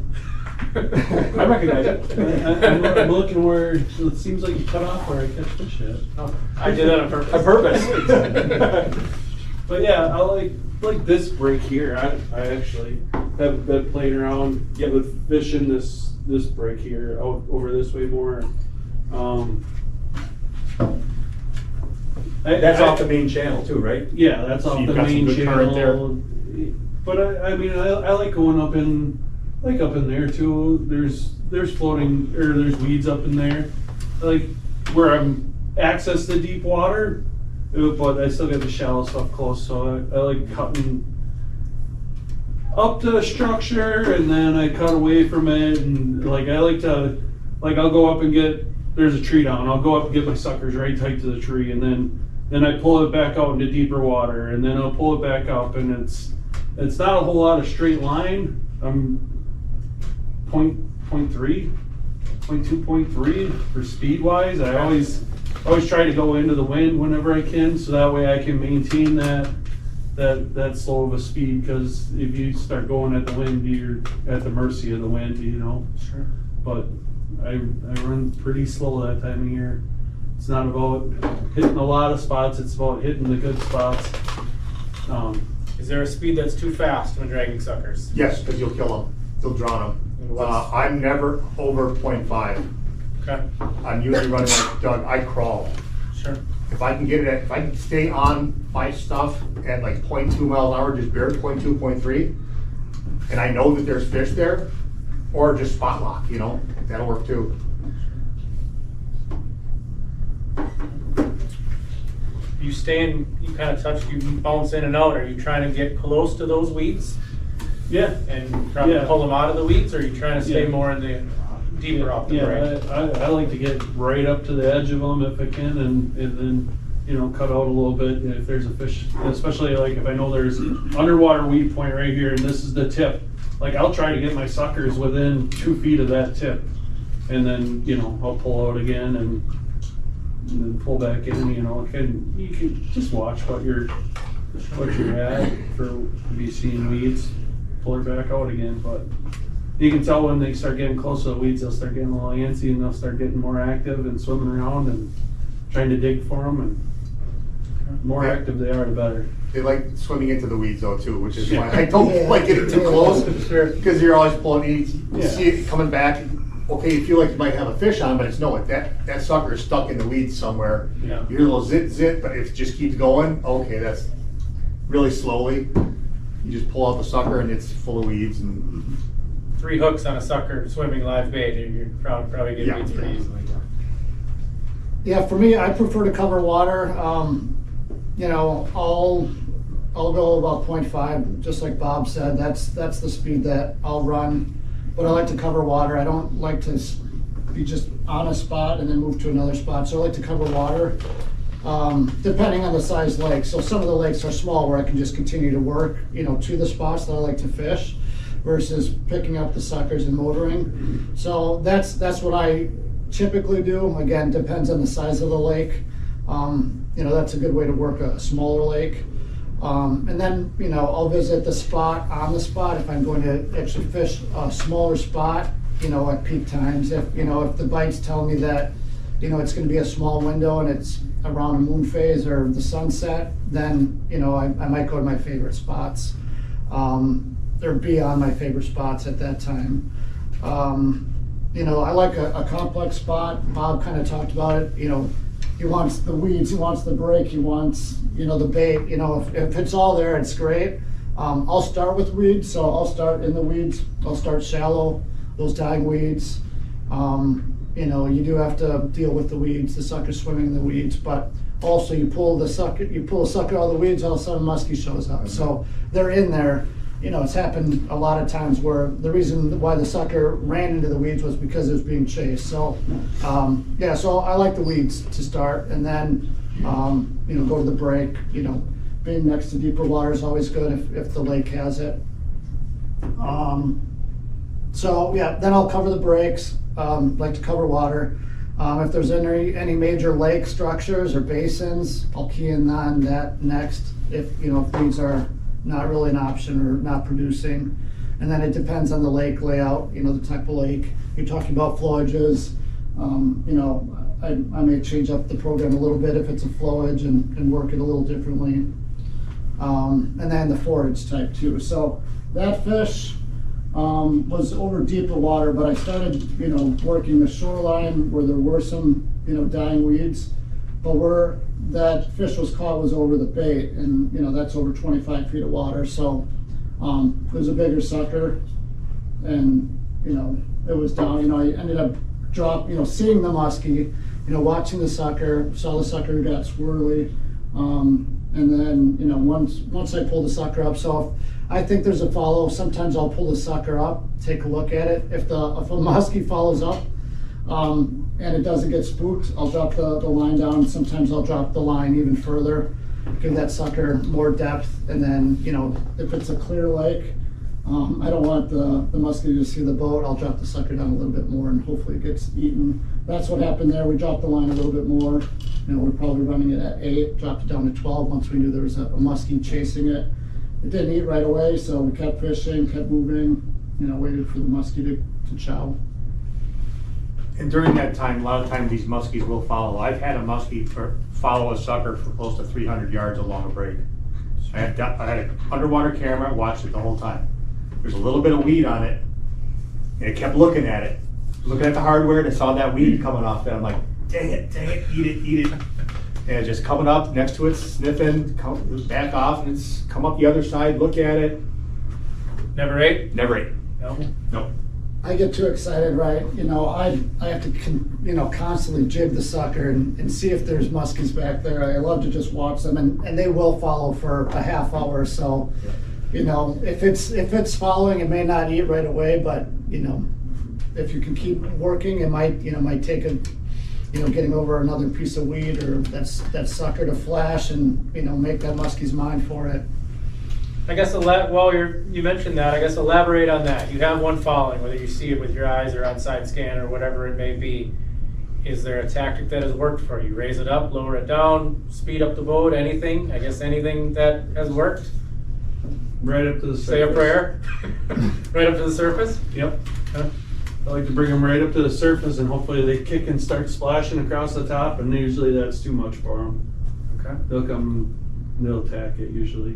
I recognize it. I'm looking where it seems like you cut off where I catch fish at. Oh, I did that on purpose. On purpose. But yeah, I like this break here. I actually have been playing around with fishing this break here out over this way more. That's off the main channel too, right? Yeah, that's So off you've the got some main good current channel. But I mean, I like going up in there too. There's floating, or there's weeds up in there. I like where I'm access to deep water, but I still got the shallow stuff close. So I like cutting up to structure, and then I cut away from it, and like I like to, like I'll go up and there's a tree down. I'll go up and get my suckers right tight to the tree, and then I pull it back out into deeper water, and then I'll pull it back up, and it's not a whole lot of straight line. I'm 0.3, 0.3 for speed wise. I always try to go into the wind whenever I can, so that way I can maintain that slow of a speed, because if you start going at the wind, you're at the mercy of the wind, you know. Sure. But I run pretty slow that time of year. It's not about hitting a lot of spots, it's about hitting the good spots. Is there a speed that's too fast when dragging suckers? Yes, because you'll kill them. Still drawn them. And what's- I'm never over 0.5. Okay, I'm usually running like Doug, I crawl. sure. If I can get it at, if I can stay on my stuff at like 0.2 miles an hour, just barely 0.2, 0.3, and I know that there's fish there, or just spot lock, you know, that'll work too. You kind of touched, you bounce in and out. Are you trying to get close to those weeds Yeah. and try to Yeah. pull them out of the weeds, or are you trying to stay Yeah. more in the, deeper off the Yeah, break? I like to get right up to the edge of them if I can, and then, you know, cut out a little bit if there's a fish, especially like if I know there's underwater weed point right here and this is the tip. Like I'll try to get my suckers within 2 feet of that tip, and then, you know, I'll pull out again and then pull back in, you know, you can just watch what you're at for, if you seeing weeds, pull her back out again, but you can tell when they start getting close to the weeds, they'll start getting a little antsy and they'll start getting more active and swimming around and trying to dig for them, and the more active they are, the better. They like swimming into the weeds though too, which is why Yeah. I don't like getting too close, Sure. because you're always pulling, you Yeah. see it coming back, okay, you feel like you might have a fish on, but it's no, that sucker is stuck in the weeds somewhere. Yeah. You hear a little zit zit, but if it just keeps going, okay, that's really slowly. You just pull out the sucker and it's full of weeds and 3 hooks on a sucker swimming live bait, and you're probably get Yeah. weeds pretty easily. Yeah, for me, I prefer to cover water. You know, I'll go about 0.5, just like Bob said. That's the speed that I'll run. But I like to cover water. I don't like to be just on a spot and then move to another spot. So I like to cover water, depending on the size lake. So some of the lakes are small where I can just continue to work, you know, to the spots that I like to fish, versus picking up the suckers and motoring. So that's what I typically do. Again, depends on the size of the lake. You know, that's a good way to work a smaller lake. And then, you know, I'll visit the spot on the spot if I'm going to actually fish a smaller spot, you know, at peak times. If the bites tell me that, you know, it's going to be a small window and it's around a moon phase or the sunset, then, you know, I might go to my favorite spots. Or be on my favorite spots at that time. You know, I like a complex spot. Bob kind of talked about it. You know, he wants the weeds, he wants the break, he wants, you know, the bait. You know, if it's all there, it's great. I'll start with weeds, so I'll start in the weeds. I'll start shallow, those dying weeds. You know, you do have to deal with the weeds, the sucker swimming in the weeds, but also you pull a sucker out of the weeds, all of a sudden a muskie shows up. So they're in there. You know, it's happened a lot of times where the reason why the sucker ran into the weeds was because it was being chased. So, yeah, so I like the weeds to start, and then, you know, go to the break. You know, being next to deeper water is always good if the lake has it. So, yeah, then I'll cover the breaks, like to cover water. If there's any major lake structures or basins, I'll key in on that next if weeds are not really an option or not producing. And then it depends on the lake layout, you know, the type of lake. You're talking about flowages, you know, I may change up the program a little bit if it's a flowage and work it a little differently. And then the forage type too. So that fish was over deeper water, but I started, you know, working the shoreline where there were some, you know, dying weeds. But where that fish was caught was over the bait, and you know that's over 25 feet of water. So it was a bigger sucker, and you know it was down. You know, I ended up seeing the muskie, you know, watching the sucker, saw the sucker got swirly, and then you know once I pulled the sucker up. So if I think there's a follow, sometimes I'll pull the sucker up, take a look at it. If a muskie follows up, and it doesn't get spooked, I'll drop the line down. Sometimes I'll drop the line even further, give that sucker more depth. And then, you know, if it's a clear lake, I don't want the muskie to see the boat, I'll drop the sucker down a little bit more and hopefully it gets eaten. That's what happened there. We dropped the line a little bit more. You know, we're probably running it at 8, dropped it down to 12 once we knew there was a muskie chasing it. It didn't eat right away, so we kept fishing, kept moving, you know, waited for the muskie to chow. And during that time, a lot of times these muskies will follow. I've had a muskie follow a sucker for close to 300 yards along a break. I had an underwater camera, watched it the whole time. There's a little bit of weed on it, And it kept looking at it, looking at the hardware, and it saw that weed coming off that. I'm like, dang it, eat it. And it's just coming up next to it, sniffing, back off, and it's come up the other side, look at it. Never ate? Never ate. No. Nope. I get too excited, right? You know, I have to, constantly jig the sucker and see if there's muskies back there. I love to just watch them, and they will follow for a half hour or so. You know, if it's following, it may not eat right away, but if you can keep working, it might take getting over another piece of weed or that sucker to flash and make that muskie's mind for it. I guess while you mentioned that, I guess elaborate on that. You have one following, whether you see it with your eyes or on side scan or whatever it may be. Is there a tactic that has worked for you? Raise it up, lower it down, speed up the boat, anything? I guess anything that has worked? Right up to the surface. Say a prayer? Right up to the surface? Yep. Huh? I like to bring them right up to the surface and hopefully they kick and start splashing across the top, and usually that's too much for them. Okay. They'll attack it usually.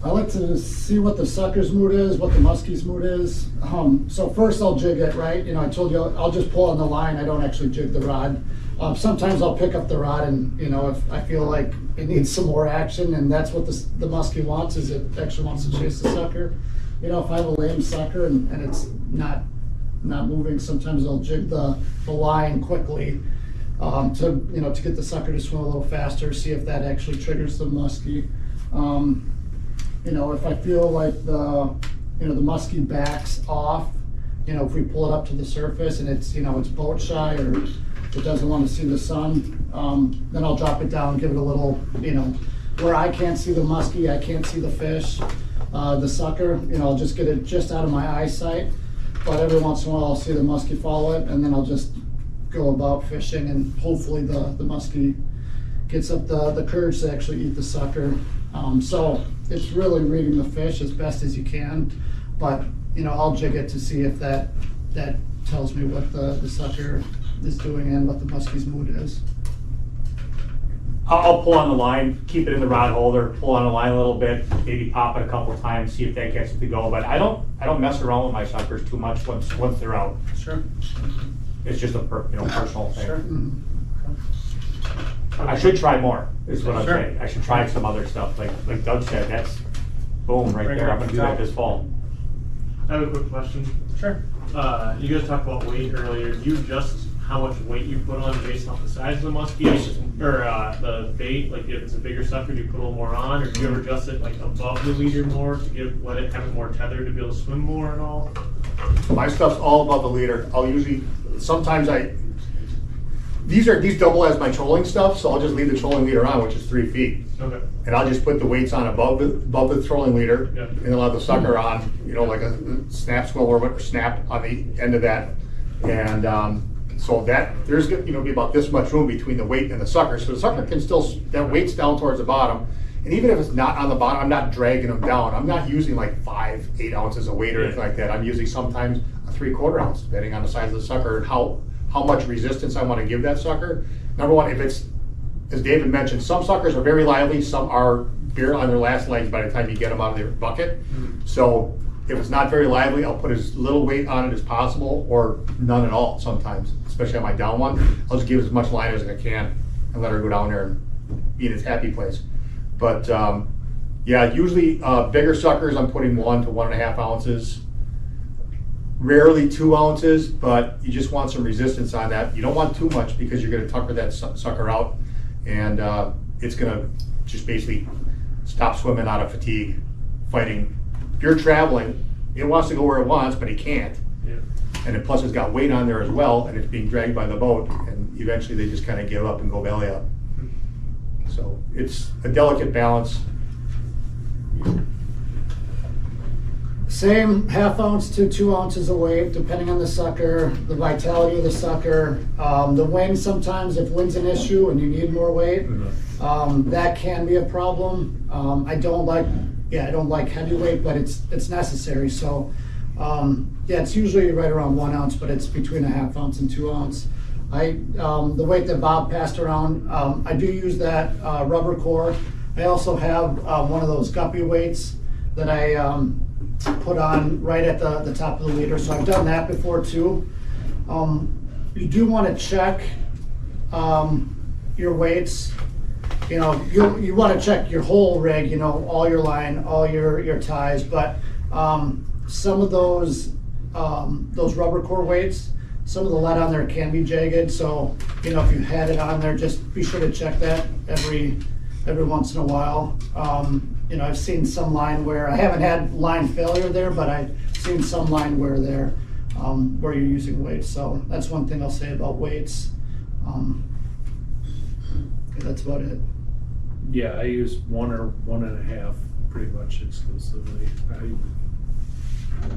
I like to see what the sucker's mood is, what the muskie's mood is. So first I'll jig it, right? I told you I'll just pull on the line. I don't actually jig the rod. Sometimes I'll pick up the rod and, if I feel like it needs some more action, and that's what the muskie wants, is it actually wants to chase the sucker. If I have a lame sucker and it's not moving, sometimes I'll jig the line quickly to get the sucker to swim a little faster, see if that actually triggers the muskie. If I feel like the muskie backs off, if we pull it up to the surface and it's boat shy or it doesn't want to see the sun, then I'll drop it down, give it a little, where I can't see the muskie, I can't see the fish, the sucker, I'll just get it just out of my eyesight. But every once in a while I'll see the muskie follow it, and then I'll just go about fishing, and hopefully the muskie gets up the courage to actually eat the sucker. So it's really reading the fish as best as you can, but I'll jig it to see if that tells me what the sucker is doing and what the muskie's mood is. I'll pull on the line, keep it in the rod holder, pull on the line a little bit, maybe pop it a couple times, see if that gets it to go. But I don't mess around with my suckers too much once they're out. Sure. It's just a personal thing. Sure. I should try more, is what I'm Sure. saying. I should try some other stuff. Like Doug said, that's boom right Bring it there. up I'm gonna to do that top. this fall. I have a quick question. Sure. You guys talked about weight earlier. Do you adjust how much weight you put on based off the size of the muskie or the bait? Like if it's a bigger sucker, do you put a little more on, or do you ever adjust it like above the leader more to let it have it more tethered to be able to swim more and all? My stuff's all above the leader. I'll usually, sometimes these double as my trolling stuff, so I'll just leave the trolling leader on, which is 3 feet. Okay. And I'll just put the weights on above the trolling leader, Yeah. and then I'll have the sucker on, like a snap swivel or snap on the end of that. And so that there's be about this much room between the weight and the sucker. So the sucker can still, that weight's down towards the bottom. And even if it's not on the bottom, I'm not dragging them down. I'm not using like 5-8 ounces of weight or anything like that. I'm using sometimes a 3/4 ounce, depending on the size of the sucker and how much resistance I want to give that sucker. Number one, if it's, as David mentioned, some suckers are very lively, some are barely on their last legs by the time you get them out of their bucket. So if it's not very lively, I'll put as little weight on it as possible, or none at all sometimes, especially on my down one. I'll just give it as much line as I can and let her go down there and be in its happy place. But yeah, usually bigger suckers, I'm putting 1 to 1.5 ounces. Rarely 2 ounces, but you just want some resistance on that. You don't want too much because you're gonna tucker that sucker out, and it's gonna just basically stop swimming out of fatigue, fighting. If you're traveling, it wants to go where it wants, but it can't. Yeah. And then plus it's got weight on there as well, and it's being dragged by the boat, and eventually they just kind of give up and go belly up. So it's a delicate balance. Same 1/2 ounce to 2 ounces of weight, depending on the sucker, the vitality of the sucker, the wind. Sometimes if wind's an issue and you need more weight, that can be a problem. I don't like heavy weight, but it's necessary. So yeah, it's usually right around 1 ounce, but it's between 1/2 ounce and 2 ounce. The weight that Bob passed around, I do use that rubber core. I also have one of those guppy weights that I put on right at the top of the leader. So I've done that before too. You do want to check your weights. You know, you want to check your whole rig, you know, all your line, all your ties, but some of those rubber core weights, some of the lead on there can be jagged. So, you know, if you had it on there, just be sure to check that every once in a while. You know, I've seen some line wear. I haven't had line failure there, but I've seen some line wear there where you're using weights. So that's one thing I'll say about weights. That's about it. Yeah, I use 1 or 1.5 pretty much exclusively. I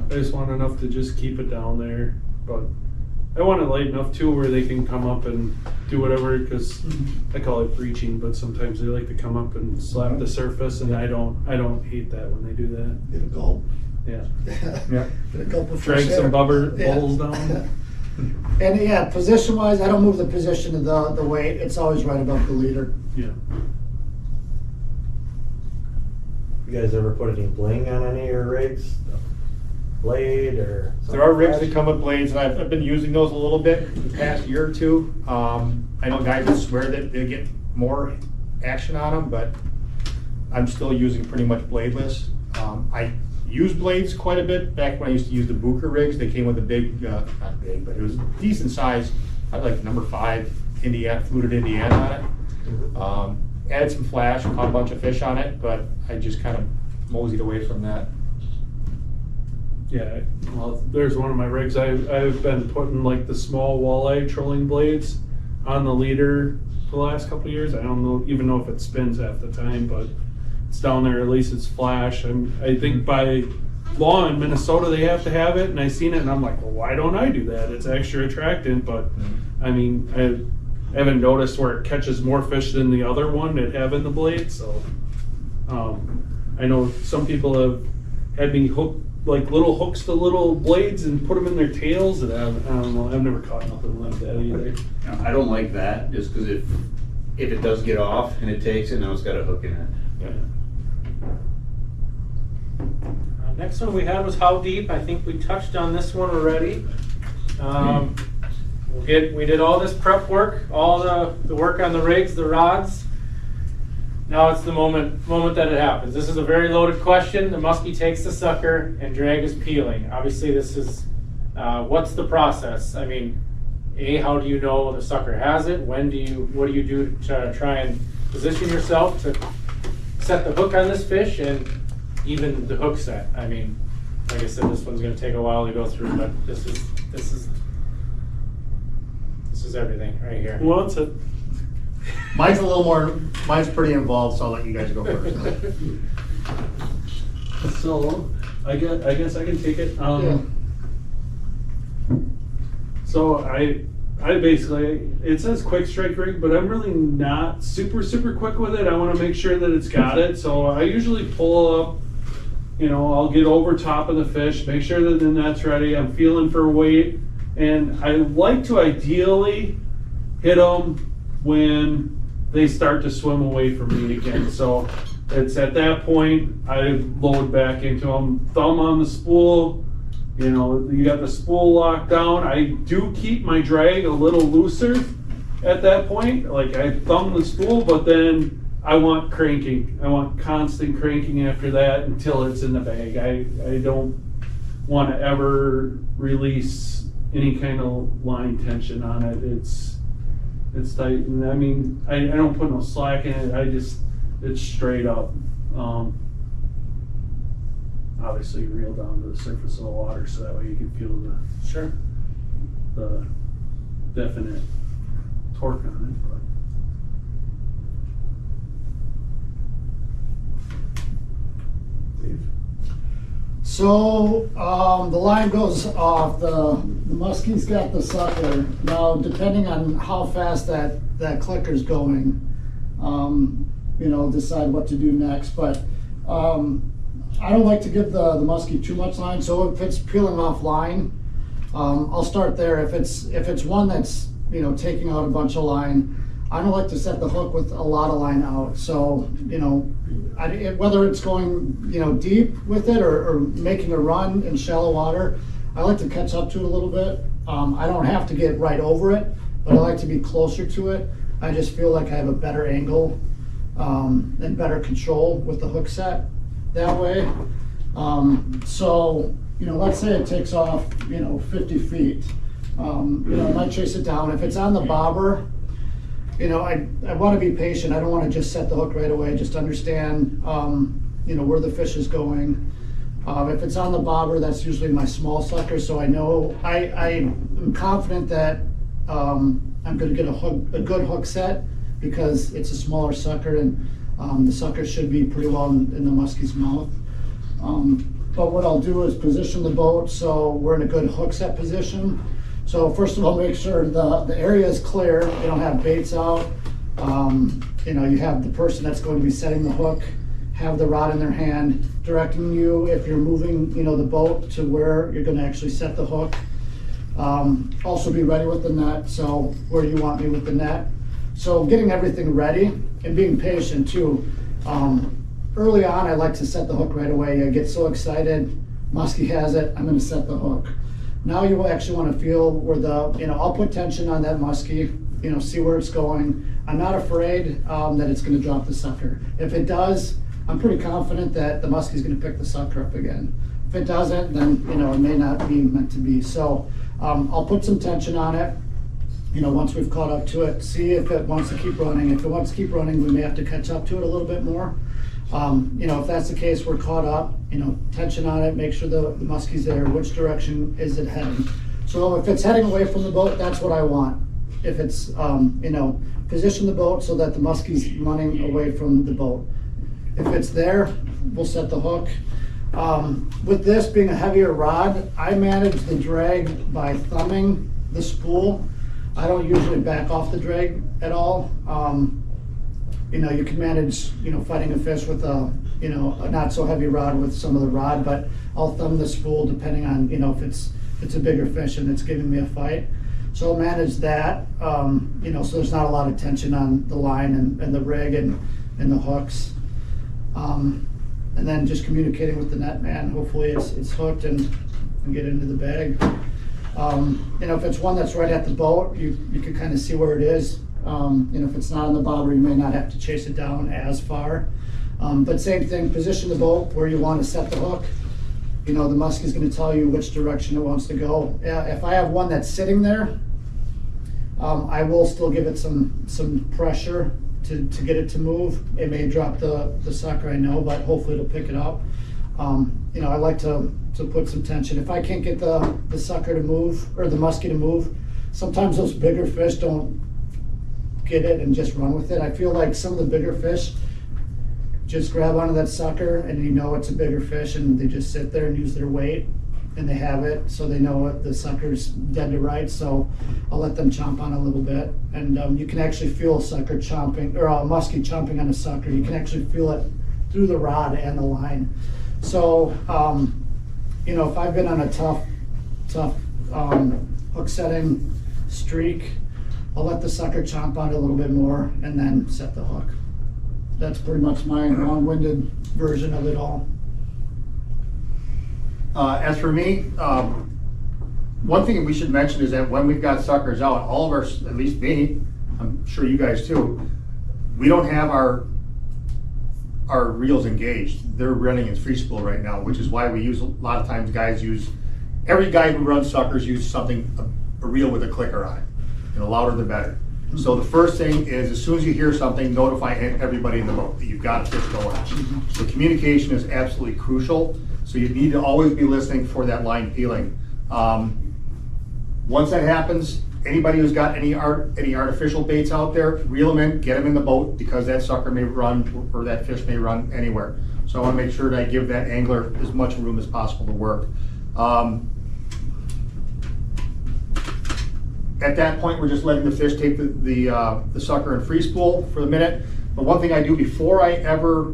just want enough to just keep it down there, but I want it light enough too where they can come up and do whatever, because I call it breaching, but sometimes they like to come up and slap the surface, and I don't hate that when they do that. Get a gulp. Yeah. Yeah. Get a gulp of fresh Drag some air. bubbles down. And yeah, position wise, I don't move the position of the weight. It's always right above the leader. Yeah. You guys ever put any bling on any of your rigs? Blade or something? There are rigs that come with blades, and I've been using those a little bit the past year or two. I know guys that swear that they get more action on them, but I'm still using pretty much bladeless. I used blades quite a bit back when I used to use the Booker rigs. They came with a big, not big, but it was decent size. I had like number 5 Indiana, fluted Indiana on it. Added some flash, caught a bunch of fish on it, but I just kind of moseyed away from that. Yeah, well, there's one of my rigs. I've been putting like the small walleye trolling blades on the leader for the last couple of years. I don't even know if it spins half the time, but it's down there. At least it's flash. I think by law in Minnesota they have to have it, and I seen it, and I'm like, well, why don't I do that? It's extra attractant, but I mean, I haven't noticed where it catches more fish than the other one at having the blade. So I know some people have had me hook like little hooks to little blades and put them in their tails, and I don't know. I've never caught nothing like that either. I don't like that, just because if it does get off and it takes it, now it's got a hook in it. Yeah. Next one we had was how deep. I think we touched on this one already. We did all this prep work, all the work on the rigs, the rods. Now it's the moment that it happens. This is a very loaded question. The muskie takes the sucker and drag is peeling. Obviously this is, what's the process? I mean, how do you know the sucker has it? What do you do to try and position yourself to set the hook on this fish, and even the hook set? I mean, like I said, this one's gonna take a while to go through, but this is everything right here. Well, it's a Mine's pretty involved, so I'll let you guys go first. So I guess I can take it. Yeah. So I basically, it says quick strike rig, but I'm really not super quick with it. I want to make sure that it's got it. So I usually pull up, I'll get over top of the fish, make sure that the net's ready. I'm feeling for weight, and I like to ideally hit them when they start to swim away from me again. So it's at that point I load back into them, thumb on the spool. You got the spool locked down. I do keep my drag a little looser at that point. Like I thumb the spool, but then I want cranking. I want constant cranking after that until it's in the bag. I don't want to ever release any kind of line tension on it. It's tight, and I mean, I don't put no slack in it. It's straight up. Obviously reel down to the surface of the water, so that way you can feel the definite torque on it. So the line goes off. The muskie's got the sucker. Now, depending on how fast that clicker's going, decide what to do next. But I don't like to give the muskie too much line. So if it's peeling off line, I'll start there. If it's one that's taking out a bunch of line, I don't like to set the hook with a lot of line out. So, you know, whether it's going, you know, deep with it or making a run in shallow water, I like to catch up to it a little bit. I don't have to get right over it, but I like to be closer to it. I just feel like I have a better angle and better control with the hook set that way. So, you know, let's say it takes off, you know, 50 feet. You know, I might chase it down. If it's on the bobber, you know, I want to be patient. I don't want to just set the hook right away. Just understand, you know, where the fish is going. If it's on the bobber, that's usually my small sucker. So I know I'm confident that I'm going to get a good hook set because it's a smaller sucker, and the sucker should be pretty well in the muskie's mouth. But what I'll do is position the boat so we're in a good hook set position. So first of all, make sure the area is clear. You don't have baits out. You know, you have the person that's going to be setting the hook, have the rod in their hand, directing you if you're moving, you know, the boat to where you're going to actually set the hook. Also be ready with the net, so where you want me with the net. So getting everything ready and being patient too. Early on, I like to set the hook right away. I get so excited, muskie has it, I'm going to set the hook. Now you will actually want to feel where you know, I'll put tension on that muskie, you know, see where it's going. I'm not afraid that it's going to drop the sucker. If it does, I'm pretty confident that the muskie's going to pick the sucker up again. If it doesn't, then, you know, it may not be meant to be. So I'll put some tension on it, you know, once we've caught up to it, see if it wants to keep running. If it wants to keep running, we may have to catch up to it a little bit more. You know, if that's the case, we're caught up, you know, tension on it, make sure the muskie's there. Which direction is it heading? So if it's heading away from the boat, that's what I want. If it's, you know, position the boat so that the muskie's running away from the boat. If it's there, we'll set the hook. With this being a heavier rod, I manage the drag by thumbing the spool. I don't usually back off the drag at all. You know, you can manage, you know, fighting a fish with a, you know, a not so heavy rod with some of the rod, but I'll thumb the spool depending on, you know, if it's a bigger fish and it's giving me a fight. So I'll manage that, you know, so there's not a lot of tension on the line and the rig and the hooks. And then just communicating with the net man, hopefully it's hooked and get into the bag. You know, if it's one that's right at the boat, you can kind of see where it is. You know, if it's not on the bobber, you may not have to chase it down as far. But same thing, position the boat where you want to set the hook. You know, the muskie is going to tell you which direction it wants to go. If I have one that's sitting there, I will still give it some pressure to get it to move. It may drop the sucker, I know, but hopefully it'll pick it up. You know, I like to put some tension. If I can't get the sucker to move, or the muskie to move, sometimes those bigger fish don't get it and just run with it. I feel like some of the bigger fish just grab onto that sucker and you know it's a bigger fish and they just sit there and use their weight and they have it, so they know the sucker's dead to rights. So I'll let them chomp on a little bit, and you can actually feel a sucker chomping, or a muskie chomping on a sucker. You can actually feel it through the rod and the line. So you know, if I've been on a tough hook setting streak, I'll let the sucker chomp on it a little bit more and then set the hook. That's pretty much my long-winded version of it all. As for me, one thing we should mention is that when we've got suckers out, all of our, at least me, I'm sure you guys too, we don't have our reels engaged. They're running in free spool right now, which is why we use, a lot of times guys use, every guy who runs suckers uses something, a reel with a clicker on it. And the louder the better. So the first thing is, as soon as you hear something, notify everybody in the boat that you've got a fish going on. So communication is absolutely crucial. So you need to always be listening for that line peeling. Once that happens, anybody who's got any artificial baits out there, reel them in, get them in the boat, because that sucker may run, or that fish may run anywhere. So I want to make sure that I give that angler as much room as possible to work. At that point, we're just letting the fish take the sucker and free spool for the minute. But one thing I do before I ever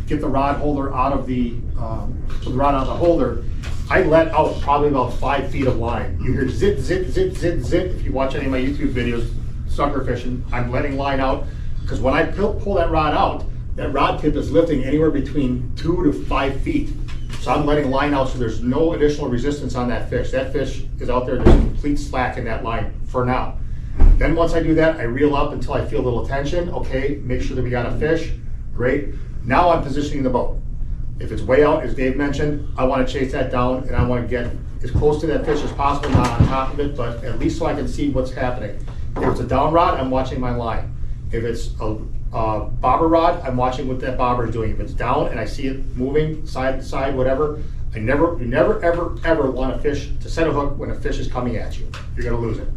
get the rod holder out of the holder, I let out probably about 5 feet of line. You hear zip, zip, zip, zip, zip. If you watch any of my YouTube videos, sucker fishing, I'm letting line out, because when I pull that rod out, that rod tip is lifting anywhere between 2 to 5 feet. So I'm letting line out so there's no additional resistance on that fish. That fish is out there, there's complete slack in that line for now. Then once I do that, I reel up until I feel a little tension. Okay, make sure that we got a fish, great. Now I'm positioning the boat. If it's way out, as Dave mentioned, I want to chase that down and I want to get as close to that fish as possible, not on top of it, but at least so I can see what's happening. If it's a down rod, I'm watching my line. If it's a bobber rod, I'm watching what that bobber is doing. If it's down and I see it moving side to side, whatever, you never, ever want a fish to set a hook when a fish is coming at you. You're gonna lose it.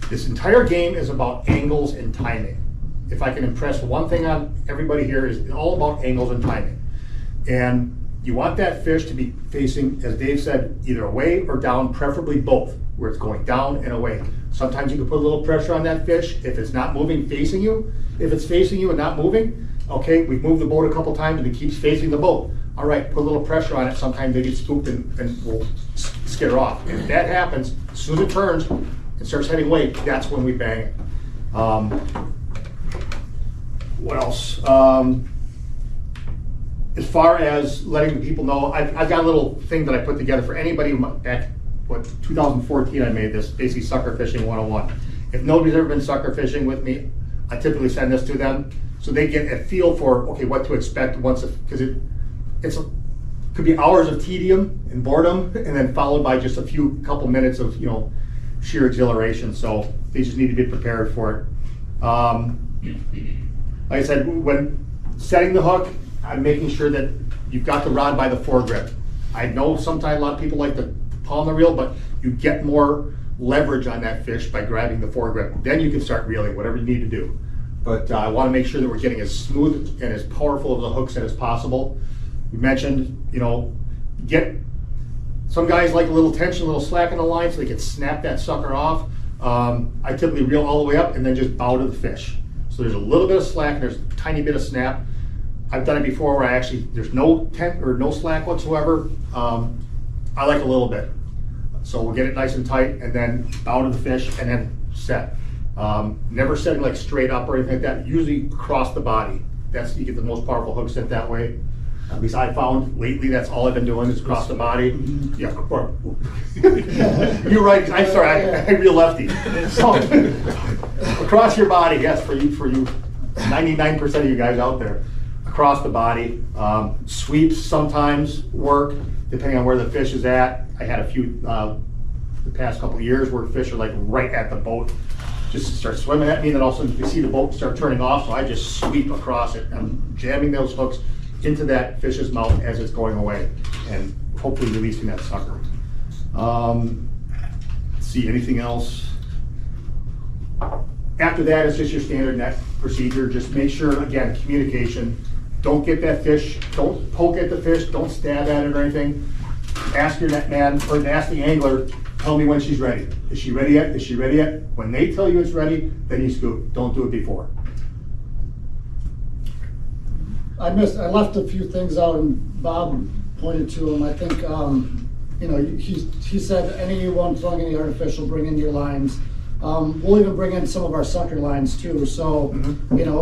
This entire game is about angles and timing. If I can impress one thing on everybody here, is all about angles and timing. And you want that fish to be facing, as Dave said, either away or down, preferably both, where it's going down and away. Sometimes you can put a little pressure on that fish if it's not moving, facing you. If it's facing you and not moving, okay, we've moved the boat a couple times and it keeps facing the boat. All right, put a little pressure on it. Sometimes they get spooked and will scare off. If that happens, as soon as it turns and starts heading away, that's when we bang it. What else? As far as letting the people know, I've got a little thing that I put together for anybody who, back, 2014 I made this, basically Sucker Fishing 101. If nobody's ever been sucker fishing with me, I typically send this to them so they get a feel for, okay, what to expect once, because it could be hours of tedium and boredom and then followed by just a couple minutes of, sheer exhilaration. So they just need to be prepared for it. Like I said, when setting the hook, I'm making sure that you've got the rod by the foregrip. I know sometimes a lot of people like to palm the reel, but you get more leverage on that fish by grabbing the foregrip. Then you can start reeling, whatever you need to do. But I want to make sure that we're getting as smooth and as powerful of a hook set as possible. We mentioned, some guys like a little tension, a little slack in the line so they can snap that sucker off. I typically reel all the way up and then just bow to the fish. So there's a little bit of slack and there's a tiny bit of snap. I've done it before where there's no slack whatsoever. I like a little bit. So we'll get it nice and tight and then bow to the fish and then set. Never setting like straight up or anything like that, usually across the body. You get the most powerful hook set that way. At least I found lately, that's all I've been doing is across the body. Yeah, you're right, I'm sorry, I reel lefty. So, across your body, yes, for you 99% of you guys out there. Across the body. Sweeps sometimes work, depending on where the fish is at. I had a few the past couple of years where fish are like right at the boat, just start swimming at me, and then all of a sudden you see the boat start turning off, so I just sweep across it. I'm jamming those hooks into that fish's mouth as it's going away, and hopefully releasing that sucker. Let's see, anything else? After that, it's just your standard net procedure. Just make sure, again, communication. Don't get that fish, don't poke at the fish, don't stab at it or anything. Ask your net man, or ask the angler, tell me when she's ready. Is she ready yet? Is she ready yet? When they tell you it's ready, then you scoop. Don't do it before. I left a few things out and Bob pointed to them. I think, he said anyone throwing any artificial, bring in your lines. We'll even bring in some of our sucker lines too. So,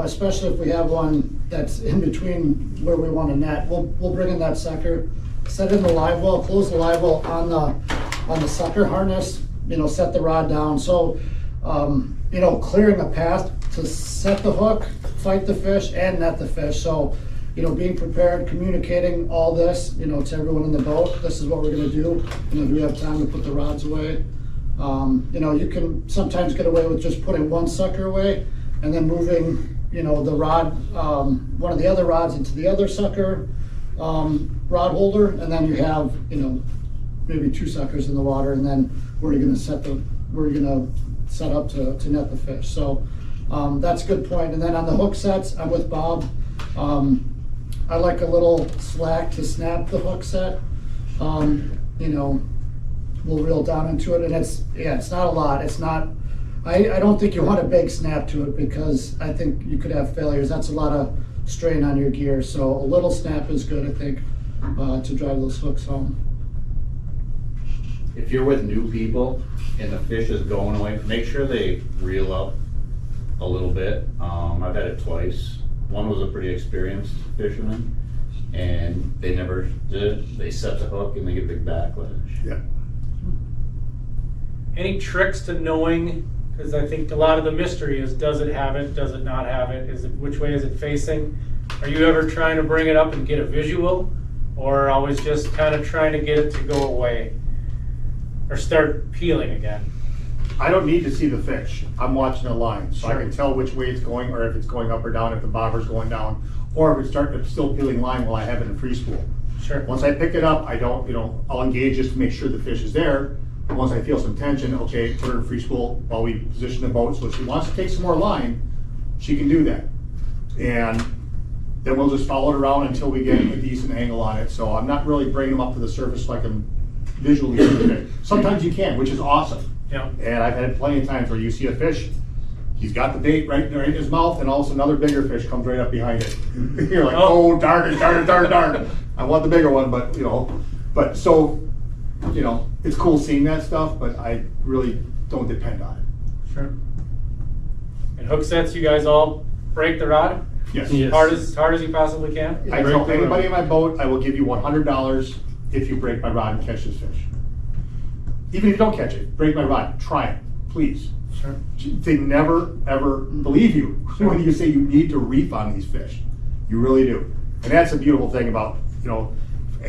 especially if we have one that's in between where we want to net, we'll bring in that sucker, set in the live well, close the live well on the sucker harness, set the rod down. So, clearing a path to set the hook, fight the fish, and net the fish. So, being prepared, communicating all this, to everyone in the boat, this is what we're going to do. Do we have time to put the rods away? You can sometimes get away with just putting one sucker away and then moving, the rod, one of the other rods into the other sucker rod holder, and then you have, maybe two suckers in the water, and then where you're going to set up to net the fish. So that's a good point. And then on the hook sets, I'm with Bob. I like a little slack to snap the hook set. We'll reel down into it, and it's not a lot. It's not, I don't think you want a big snap to it because I think you could have failures. That's a lot of strain on your gear. So a little snap is good, I think, to drive those hooks home. if you're with new people and the fish is going away, make sure they reel up a little bit. I've had it twice. One was a pretty experienced fisherman, and they never did. They set the hook and they get big backlash. Yeah. Any tricks to knowing, because I think a lot of the mystery is, does it have it, does it not have it, is it, which way is it facing? Are you ever trying to bring it up and get a visual, or always just kind of trying to get it to go away or start peeling again? I don't need to see the fish. I'm watching the line, so I can tell which way it's going, or if it's going up or down, if the bobber's going down, or if it's starting to still peeling line while I have it in free spool. Sure. Once I pick it up, I don't, I'll engage just to make sure the fish is there. Once I feel some tension, okay, put her in free spool while we position the boat. So if she wants to take some more line, she can do that. And then we'll just follow it around until we get a decent angle on it. So I'm not really bringing them up to the surface so I can visually see the fish. Sometimes you can, which is awesome. Yeah. And I've had plenty of times where you see a fish, he's got the bait right in his mouth, and all of a sudden another bigger fish comes right up behind it. You're like, oh, darn it. I want the bigger one, but it's cool seeing that stuff, but I really don't depend on it. Sure. And hook sets, you guys all break the rod? Yes. Yes. Hard as you possibly can? I tell anybody in my boat, I will give you $100 if you break my rod and catch this fish. Even if you don't catch it, break my rod, try it, please. Sure. They never, ever believe you when you say you need to reef on these fish. You really do. And that's a beautiful thing about,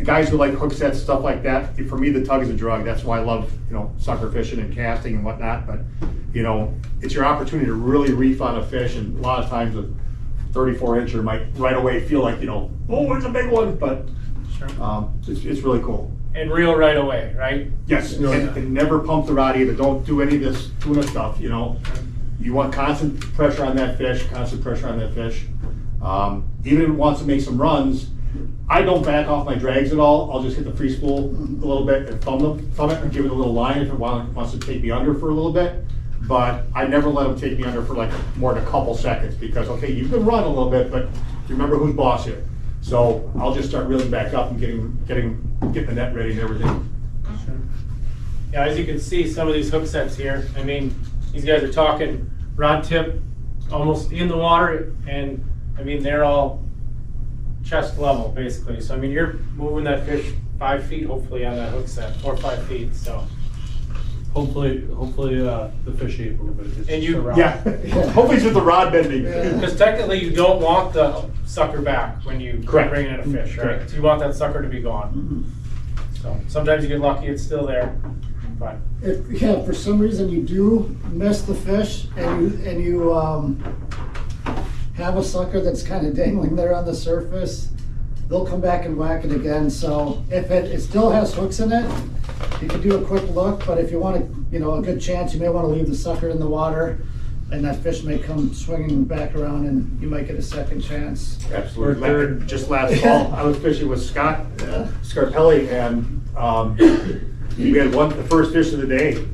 guys who like hook sets, stuff like that. For me, the tug is a drug. That's why I love, sucker fishing and casting and whatnot. But, it's your opportunity to really reef on a fish. And a lot of times a 34-incher might right away feel like, oh, it's a big one. But Sure. It's really cool. And reel right away, right? Yes, and never pump the rod either. Don't do any of this tuna stuff, You want constant pressure on that fish, Even if it wants to make some runs, I don't back off my drags at all. I'll just hit the free spool a little bit and thumb it and give it a little line if it wants to take me under for a little bit. But I never let them take me under for like more than a couple seconds because, okay, you can run a little bit, but remember who's boss here. So I'll just start reeling back up and getting the net ready and everything. Sure. Yeah, as you can see, some of these hook sets here, I mean, these guys are talking rod tip almost in the water, and I mean, they're all chest level basically. So I mean, you're moving that fish 5 feet hopefully on that hook set, 4 or 5 feet. So Hopefully, the fish ate a little bit. It's And just you- a rod. Yeah, hopefully it's just the rod bending. because technically you don't want the sucker back when you Correct. bring in a fish, right? Correct. So you want that sucker to be gone. So sometimes you get lucky, it's still there, but If for some reason you do miss the fish and you have a sucker that's kind of dangling there on the surface, they'll come back and whack it again. So if it still has hooks in it, you can do a quick look, but if you want a good chance, you may want to leave the sucker in the water, and that fish may come swinging back around, and you might get a second chance. Absolutely. Or third. Just last fall, I was fishing with Scott Scarpelli, and we had the first fish of the day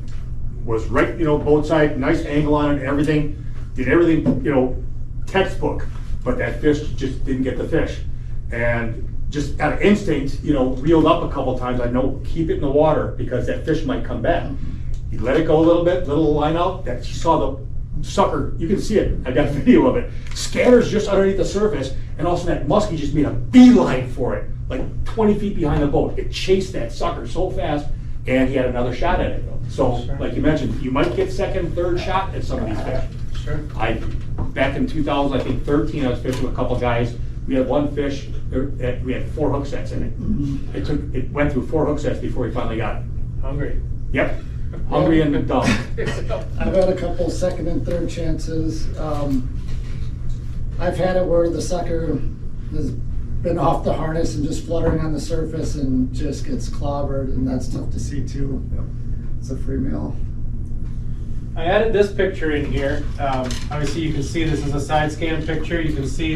was right, boat side, nice angle on it, everything, did everything, textbook, but that fish just didn't get the fish. And just out of instinct, reeled up a couple times. I know, keep it in the water because that fish might come back. You let it go a little bit, little line out, that you saw the sucker, you can see it, I got video of it, scatters just underneath the surface, and all of a sudden that muskie just made a beeline for it, like 20 feet behind the boat. It chased that sucker so fast, and he had another shot at it. So, like you mentioned, you might get second, third shot at some of these fish. sure. Back in 2013, I was fishing with a couple guys. We had one fish, we had 4 hook sets in it. It went through 4 hook sets before he finally got it. Hungry. Yep, hungry and dumb. I've had a couple second and third chances. I've had it where the sucker has been off the harness and just fluttering on the surface and just gets clobbered, and that's tough to see too. It's a free meal. I added this picture in here. Obviously you can see this is a side scan picture. You can see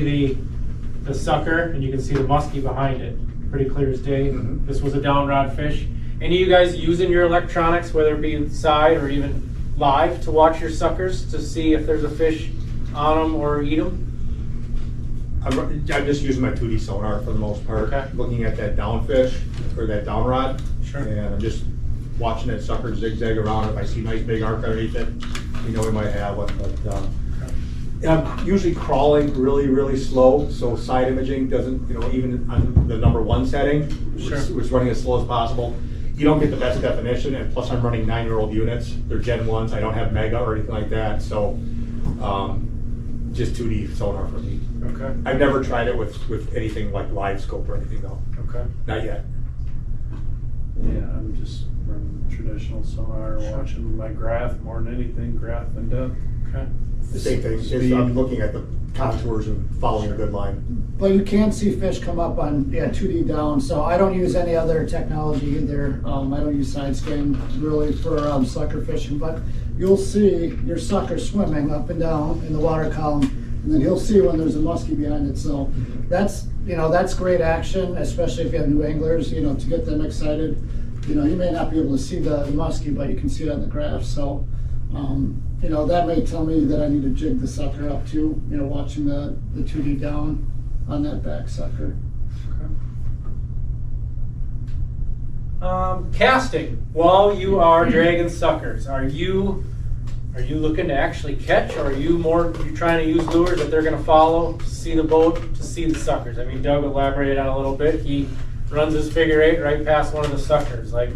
the sucker and you can see the muskie behind it. Pretty clear as day. This was a down rod fish. Any of you guys using your electronics, whether it be side or even live, to watch your suckers to see if there's a fish on them or eat them? I'm just using my 2D sonar for the most part, Okay. looking at that down fish or that down rod. Sure. And I'm just watching that sucker zigzag around. If I see a nice big arc underneath it, we know we might have one, but, I'm usually crawling really, really slow, so side imaging doesn't, even on the number 1 setting, which running as slow as possible, you don't get the best definition, and plus I'm running 9-year-old units. They're Gen 1s, I don't have Mega or anything like that, so just 2D sonar for me. Okay. I've never tried it with anything like live scope or anything though, Okay. not yet. Yeah, I'm just running traditional sonar, watching my graph more than anything, graph and depth. Okay. The same thing, is I'm looking at the contours and following a good line. But you can see fish come up on, 2D down, so I don't use any other technology either. I don't use side scan really for sucker fishing, but you'll see your sucker swimming up and down in the water column, and then you'll see when there's a muskie behind it. So that's, that's great action, especially if you have new anglers, to get them excited. You may not be able to see the muskie, but you can see it on the graph. So, that may tell me that I need to jig the sucker up too, watching the 2D down on that back sucker. Casting while you are dragging suckers. Are you looking to actually catch, or are you trying to use lures that they're going to follow to see the boat, to see the suckers? I mean, Doug elaborated on it a little bit. He runs his figure 8 right past one of the suckers. Like,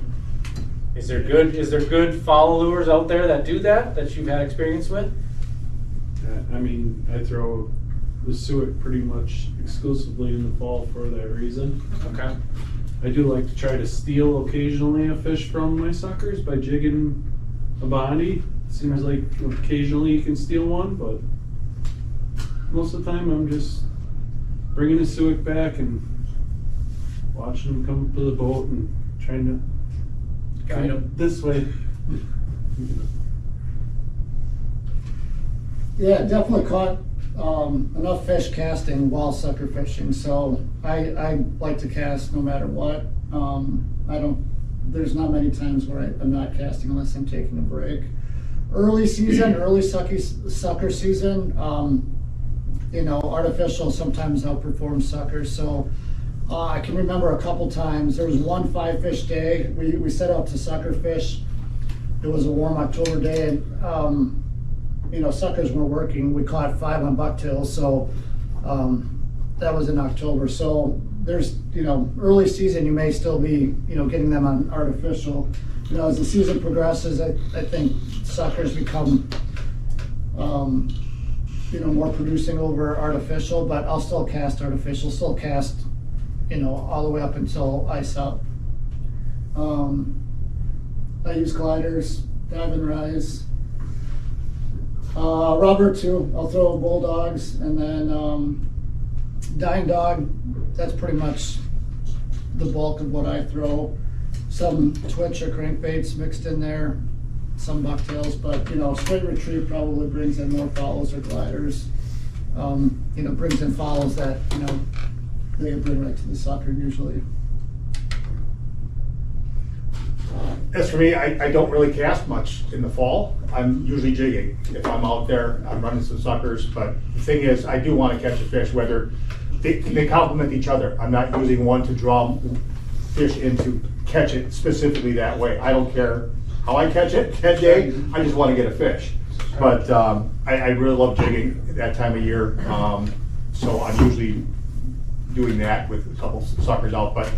is there good follow lures out there that do that you've had experience with? I mean, I throw the suet pretty much exclusively in the fall for that reason. Okay. I do like to try to steal occasionally a fish from my suckers by jigging a bondy. Seems like occasionally you can steal one, but most of the time I'm just bringing a suet back and watching them come up to the boat and trying to guide them this way. Yeah, definitely caught enough fish casting while sucker fishing, so I like to cast no matter what. There's not many times where I'm not casting unless I'm taking a break. Early sucker season, artificial sometimes outperforms suckers, so I can remember a couple times. There was one 5-fish day. We set out to sucker fish. It was a warm October day, and suckers were working. We caught 5 on bucktails, so that was in October. So there's, early season, you may still be, getting them on artificial. As the season progresses, I think suckers become, more producing over artificial, but I'll still cast artificial, all the way up until ice up. I use gliders, dive and rise. Rubber too, I'll throw bulldogs, and then dying dog, that's pretty much the bulk of what I throw. Some twitch or crankbaits mixed in there, some bucktails, but straight retrieve probably brings in more follows or gliders. Brings in follows that, they can bring right to the sucker usually. As for me, I don't really cast much in the fall. I'm usually jigging. If I'm out there, I'm running some suckers, but the thing is, I do want to catch a fish, whether they complement each other. I'm not using one to draw fish in to catch it specifically that way. I don't care how I catch it that day, I just want to get a fish. But I really love jigging that time of year, so I'm usually doing that with a couple suckers out. But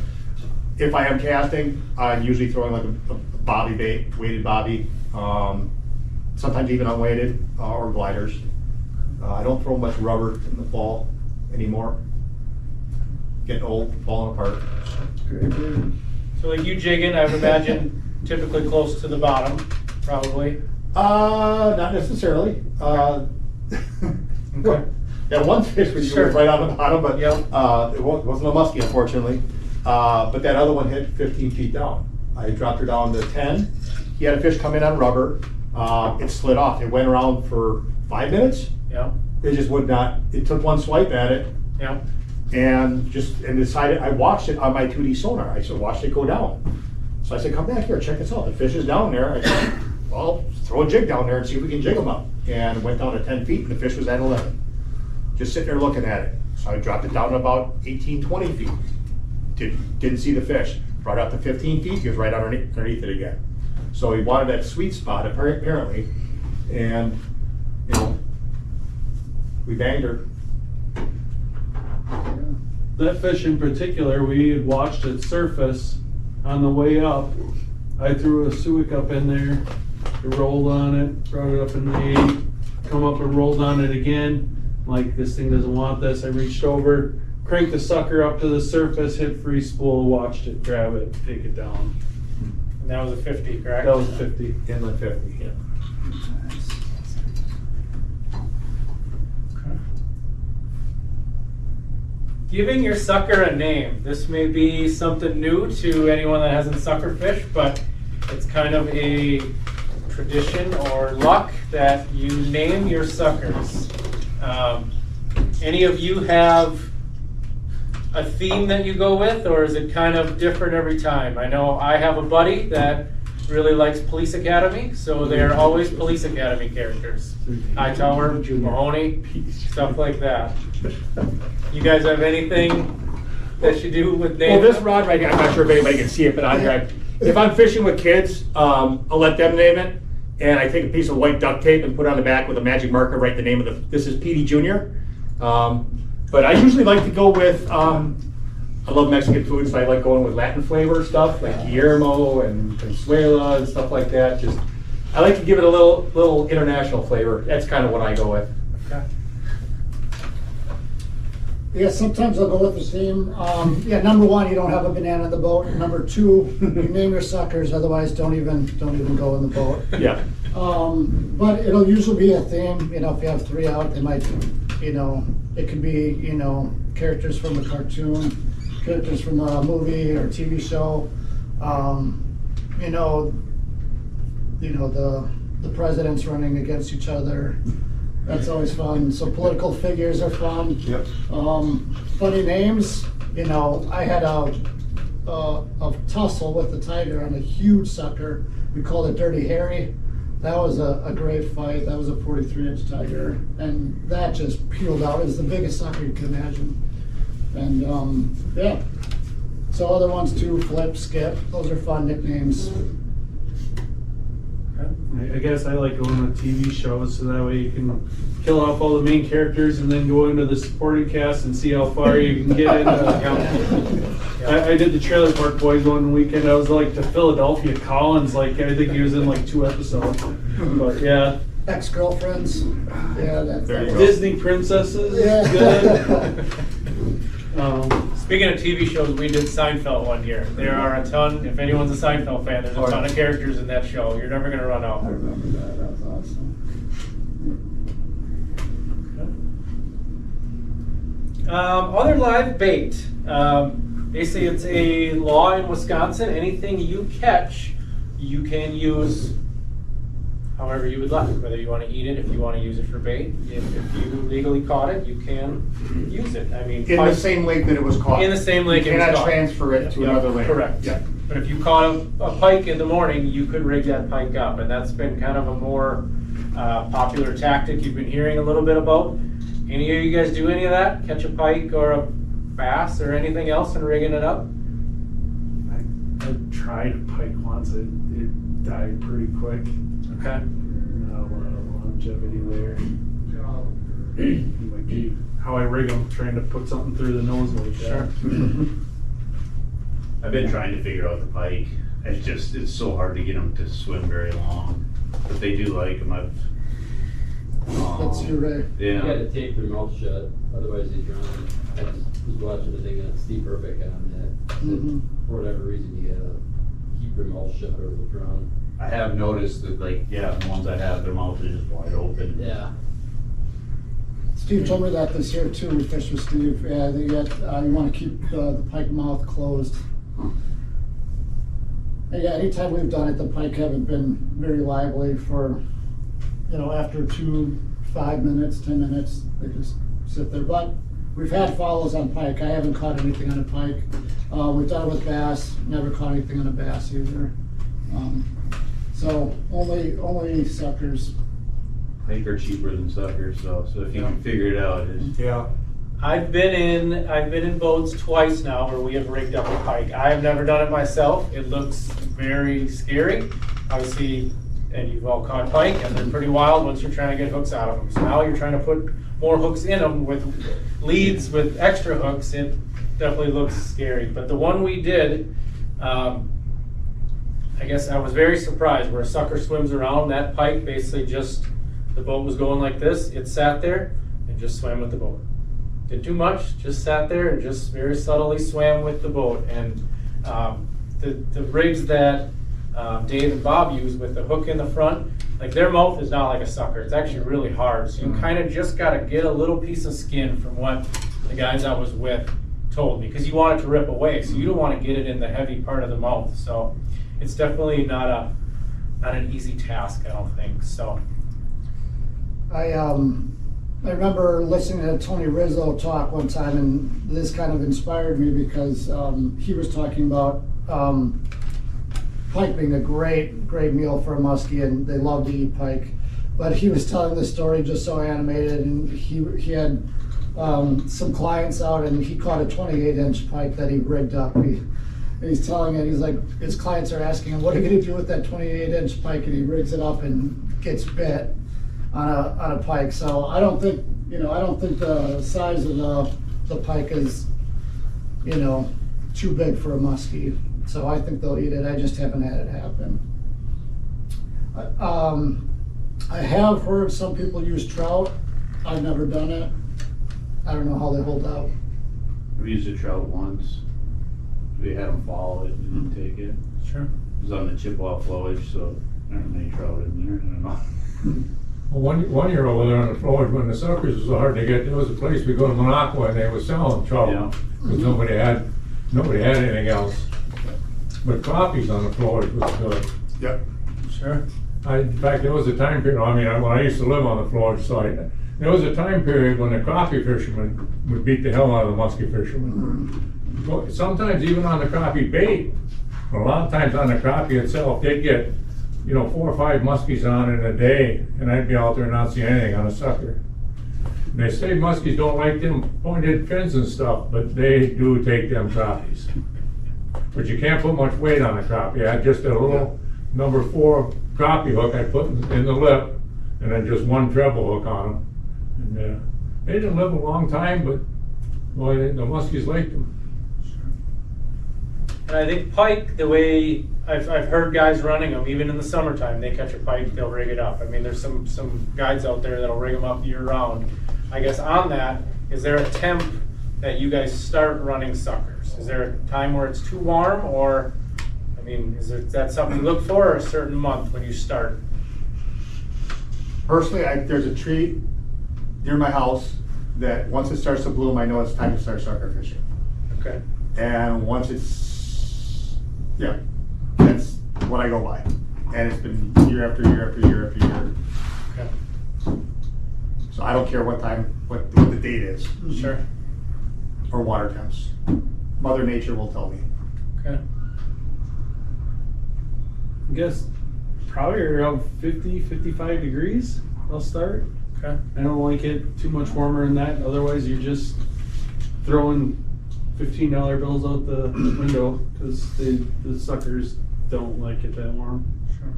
if I am casting, I'm usually throwing like a bobby bait, weighted bobby, sometimes even unweighted, or gliders. I don't throw much rubber in the fall anymore. Getting old, falling apart. So like you jigging, I would imagine typically close to the bottom, probably. Not necessarily. Okay. That one fish was Sure. right on the bottom, but Yep. it wasn't a muskie, unfortunately. But that other one hit 15 feet down. I dropped her down to 10. He had a fish come in on rubber. It slid off. It went around for 5 minutes. Yeah. It just would not. It took one swipe at it Yeah. and decided. I watched it on my 2D sonar. I said, watched it go down. So I said, come back here, check this out. The fish is down there. I said, well, throw a jig down there and see if we can jig them up. And went down to 10 feet and the fish was at 11. Just sitting there looking at it. So I dropped it down to about 18, 20 feet. Didn't see the fish. Brought it up to 15 feet, he was right underneath it again. So he wanted that sweet spot apparently, and, you know, we banged her. That fish in particular, we had watched it surface on the way up. I threw a suic up in there, it rolled on it, brought it up in the 8, come up and rolled on it again. Like, this thing doesn't want this. I reached over, cranked the sucker up to the surface, hit free spool, watched it, grab it, take it down. And that was a 50, correct? That was 50. Inland 50. Yeah. Giving your sucker a name. This may be something new to anyone that hasn't sucker fished, but it's kind of a tradition or luck that you name your suckers. Any of you have a theme that you go with, or is it kind of different every time? I know I have a buddy that really likes Police Academy, so they're always Police Academy characters. Hightower, Mahoney, stuff like that. You guys have anything that you do with names? Well, this rod right here, I'm not sure if anybody can see it, but on here, if I'm fishing with kids, I'll let them name it. And I take a piece of white duct tape and put it on the back with a magic marker, write the name of the, this is Petey Jr. But I usually like to go with, I love Mexican food, so I like going with Latin flavor stuff, like Guillermo and Consuela and stuff like that. Just, I like to give it a little international flavor. That's kind of what I go with. Okay. Yeah, sometimes I'll go with the theme. Yeah, number one, you don't have a banana in the boat. Number two, you name your suckers, otherwise don't even go in the boat. Yeah. But it'll usually be a theme. You know, if you have 3 out, they might, you know, it could be, you know, characters from a cartoon, characters from a movie or TV show. You know, the presidents running against each other. That's always fun. So political figures are fun. Yep. Funny names. You know, I had a tussle with the tiger on a huge sucker. We called it Dirty Harry. That was a great fight. That was a 43-inch tiger, and that just peeled out. It was the biggest sucker you can imagine. And yeah. So other ones too, Flip, Skip. Those are fun nicknames. I guess I like going with TV shows so that way you can kill off all the main characters and then go into the supporting cast and see how far you can get into. I did the Trailer Park Boys one weekend. I was like to Philadelphia Collins, like I think he was in like 2 episodes. But yeah. Ex-girlfriends. Yeah, There you go. Disney princesses. Yeah. Good. Speaking of TV shows, we did Seinfeld one year. There are a ton, if anyone's a Seinfeld fan, there's a ton of characters in that show. You're never gonna run out. I remember that. That was awesome. Other live bait. Basically, it's a law in Wisconsin. Anything you catch, you can use however you would like. Whether you want to eat it, if you want to use it for bait. If you legally caught it, you can use it. I mean, In the same lake that it was caught. In the same lake You it was cannot caught. transfer it to Yeah, another lake. correct. Yeah. But if you caught a pike in the morning, you could rig that pike up, and that's been kind of a more popular tactic you've been hearing a little bit about. Any of you guys do any of that? Catch a pike or a bass or anything else and rigging it up? I tried a pike once. It died pretty quick. Okay. Not a lot of longevity there. Might be how I rig them, trying to put something through the nose like that. I've been trying to figure out the pike. It's so hard to get them to swim very long. But they do like them. That's your Ray. You gotta Yeah. tape their mouth shut, otherwise they drown. I just was watching the thing on Steve Perfect on that. Mhm. For whatever reason, you gotta keep your mouth shut or they'll drown. I have noticed that, like, yeah, the ones I have, their mouth is just wide open. Yeah. Steve told me that this year too. We fished with Steve. Yeah, you want to keep the pike mouth closed. And yeah, anytime we've done it, the pike haven't been very lively for, you know, after 5 minutes, 10 minutes, they just sit there. But we've had follows on pike. I haven't caught anything on a pike. We've done it with bass. Never caught anything on a bass either. So only suckers. Pike are cheaper than suckers, so if you can figure it out, it's. Yeah. I've been in boats twice now where we have rigged up a pike. I have never done it myself. It looks very scary. obviously, and you've all caught pike, and they're pretty wild once you're trying to get hooks out of them. So now you're trying to put more hooks in them with leads with extra hooks. It definitely looks scary. But the one we did, I guess I was very surprised where a sucker swims around. That pike basically just, the boat was going like this. It sat there and just swam with the boat. Did too much, just sat there and just very subtly swam with the boat. And the rigs that Dave and Bob use with the hook in the front, like their mouth is not like a sucker. It's actually really hard. So you kind of just got to get a little piece of skin from what the guys I was with told me, because you want it to rip away. So you don't want to get it in the heavy part of the mouth. So it's definitely not an easy task, I don't think. So I remember listening to Tony Rizzo talk one time, and this kind of inspired me because he was talking about pike being a great meal for a muskie, and they love to eat pike. But he was telling the story just so animated, and he had some clients out, and he caught a 28-inch pike that he rigged up. And he's telling it, he's like, his clients are asking him, what are you gonna do with that 28-inch pike? And he rigs it up and gets bit on a pike. So I don't think the size of the pike is, too big for a muskie. So I think they'll eat it. I just haven't had it happen. I have heard some people use trout. I've never done it. I don't know how they hold up. I've used a trout once. We had them follow it and then take it. sure. It was on the Chippewa flowage, so there aren't many trout in there. I don't know. Well, one year over there on the flowage, when the suckers was so hard to get, there was a place we go to Minocqua and they were selling trout. Yeah. Because nobody had anything else. But crappies on the flowage was good. Yep. Sure. In fact, there was a time period, when I used to live on the flowage site, there was a time period when the crappie fishermen would beat the hell out of the muskie fishermen. Well, sometimes even on the crappie bait, a lot of times on the crappie itself, they'd get 4 or 5 muskies on in a day, and I'd be out there and not see anything on a sucker. And they say muskies don't like them pointed fins and stuff, but they do take them crappies. But you can't put much weight on a crappie. I had just a little number 4 crappie hook I put in the lip, and then just one treble hook on them. And they didn't live a long time, but boy, the muskies liked them. And I think pike, the way I've heard guys running them, even in the summertime, they catch a pike, they'll rig it up. I mean, there's some guides out there that'll rig them up year round. I guess on that, is there a temp that you guys start running suckers? Is there a time where it's too warm, or, is that something you look for, or a certain month when you start? Personally, there's a tree near my house that once it starts to bloom, I know it's time to start sucker fishing. Okay. And once that's what I go by. And it's been year after year after year after year. Okay. So I don't care what the date is. Sure. Or water temps. Mother Nature will tell me. Okay. I guess probably around 50, 55 degrees, I'll start. Okay. I don't like it too much warmer than that, otherwise you're just throwing $15 bills out the window, because the suckers don't like it that warm. Sure.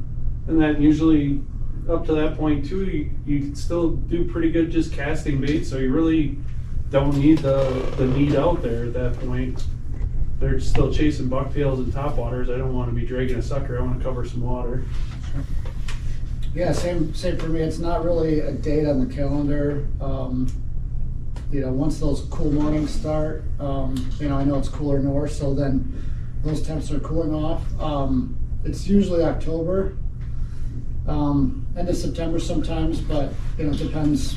And then usually up to that point too, you can still do pretty good just casting bait, so you really don't need the meat out there at that point. They're still chasing bucktails and topwaters. I don't want to be dragging a sucker. I want to cover some water. Sure. Yeah, same for me. It's not really a date on the calendar. Once those cool mornings start, I know it's cooler north, so then those temps are cooling off. It's usually October, end of September sometimes, but depends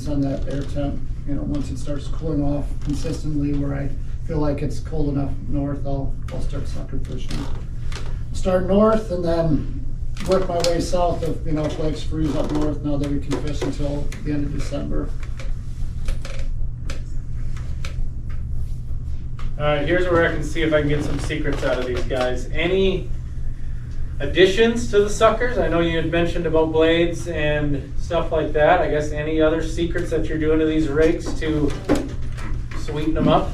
on that air temp. Once it starts cooling off consistently, where I feel like it's cold enough north, I'll start sucker fishing. Start north and then work my way south if lakes freeze up north, now that we can fish until the end of December. All right, here's where I can see if I can get some secrets out of these guys. Any additions to the suckers? I know you had mentioned about blades and stuff like that. I guess any other secrets that you're doing to these rigs to sweeten them up?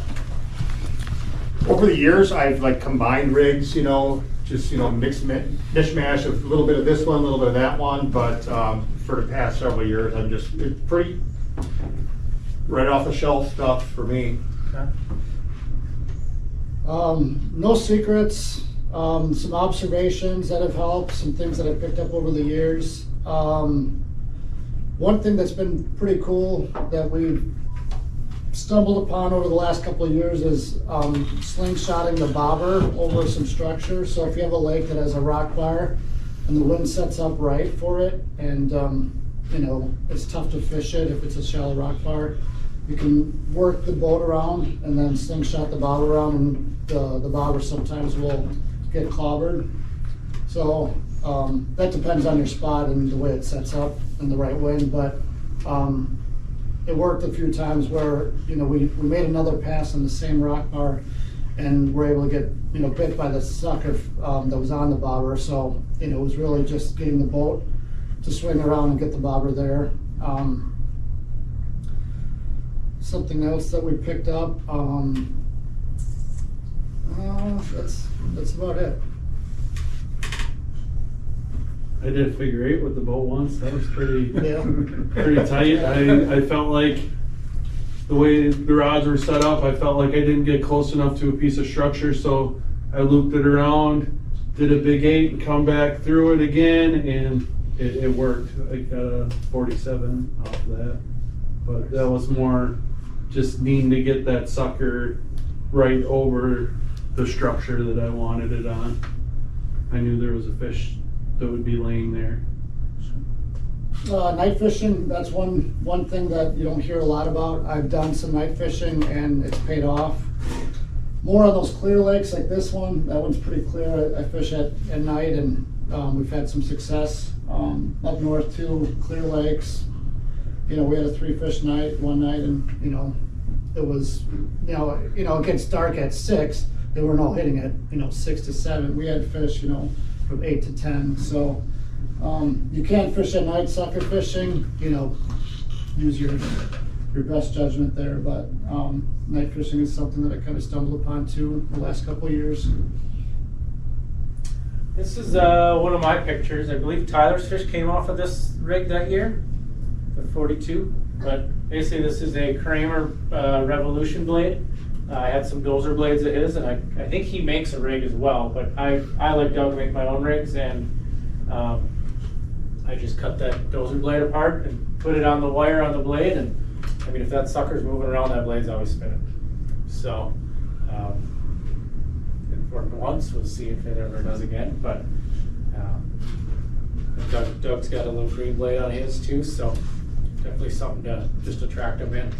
Over the years, I've combined rigs, just just, mishmash of a little bit of this one, a little bit of that one, but for the past several years, it's pretty right off the shelf stuff for me. Okay. No secrets, some observations that have helped, some things that I've picked up over the years. One thing that's been pretty cool that we've stumbled upon over the last couple of years is slingshotting the bobber over some structure. So if you have a lake that has a rock bar and the wind sets up right for it, and it's tough to fish it if it's a shallow rock bar, you can work the boat around and then slingshot the bobber around, and the bobber sometimes will get clobbered. So that depends on your spot and the way it sets up and the right wind, but it worked a few times where, we made another pass on the same rock bar and were able to get, bit by the sucker that was on the bobber. So, it was really just getting the boat to swing around and get the bobber there. Something else that we picked up, that's about it. I did a figure 8 with the boat once. That was pretty Yeah. pretty tight. I felt like the way the rods were set up, I felt like I didn't get close enough to a piece of structure, so I looped it around, did a big 8, and come back through it again, and it worked. I got a 47 off of that. But that was more just needing to get that sucker right over the structure that I wanted it on. I knew there was a fish that would be laying there. Night fishing, that's one thing that you don't hear a lot about. I've done some night fishing and it's paid off. More on those clear lakes like this one. That one's pretty clear. I fish at night, and we've had some success. Up north too, clear lakes. We had a 3-fish night one night, and it was, it gets dark at 6. They were all hitting at 6 to 7. We had fish, from 8 to 10. So you can't fish at night sucker fishing. Use your best judgment there. But night fishing is something that I kind of stumbled upon too the last couple of years. This is one of my pictures. I believe Tyler's fish came off of this rig that year, the 42. But basically, this is a Kramer Revolution blade. I had some dozer blades of his, and I think he makes a rig as well. But I like Doug make my own rigs, and I just cut that dozer blade apart and put it on the wire on the blade. And I mean, if that sucker's moving around, that blade's always spinning. So it worked once. We'll see if it ever does again. But Doug's got a little green blade on his too, so definitely something to just attract him in.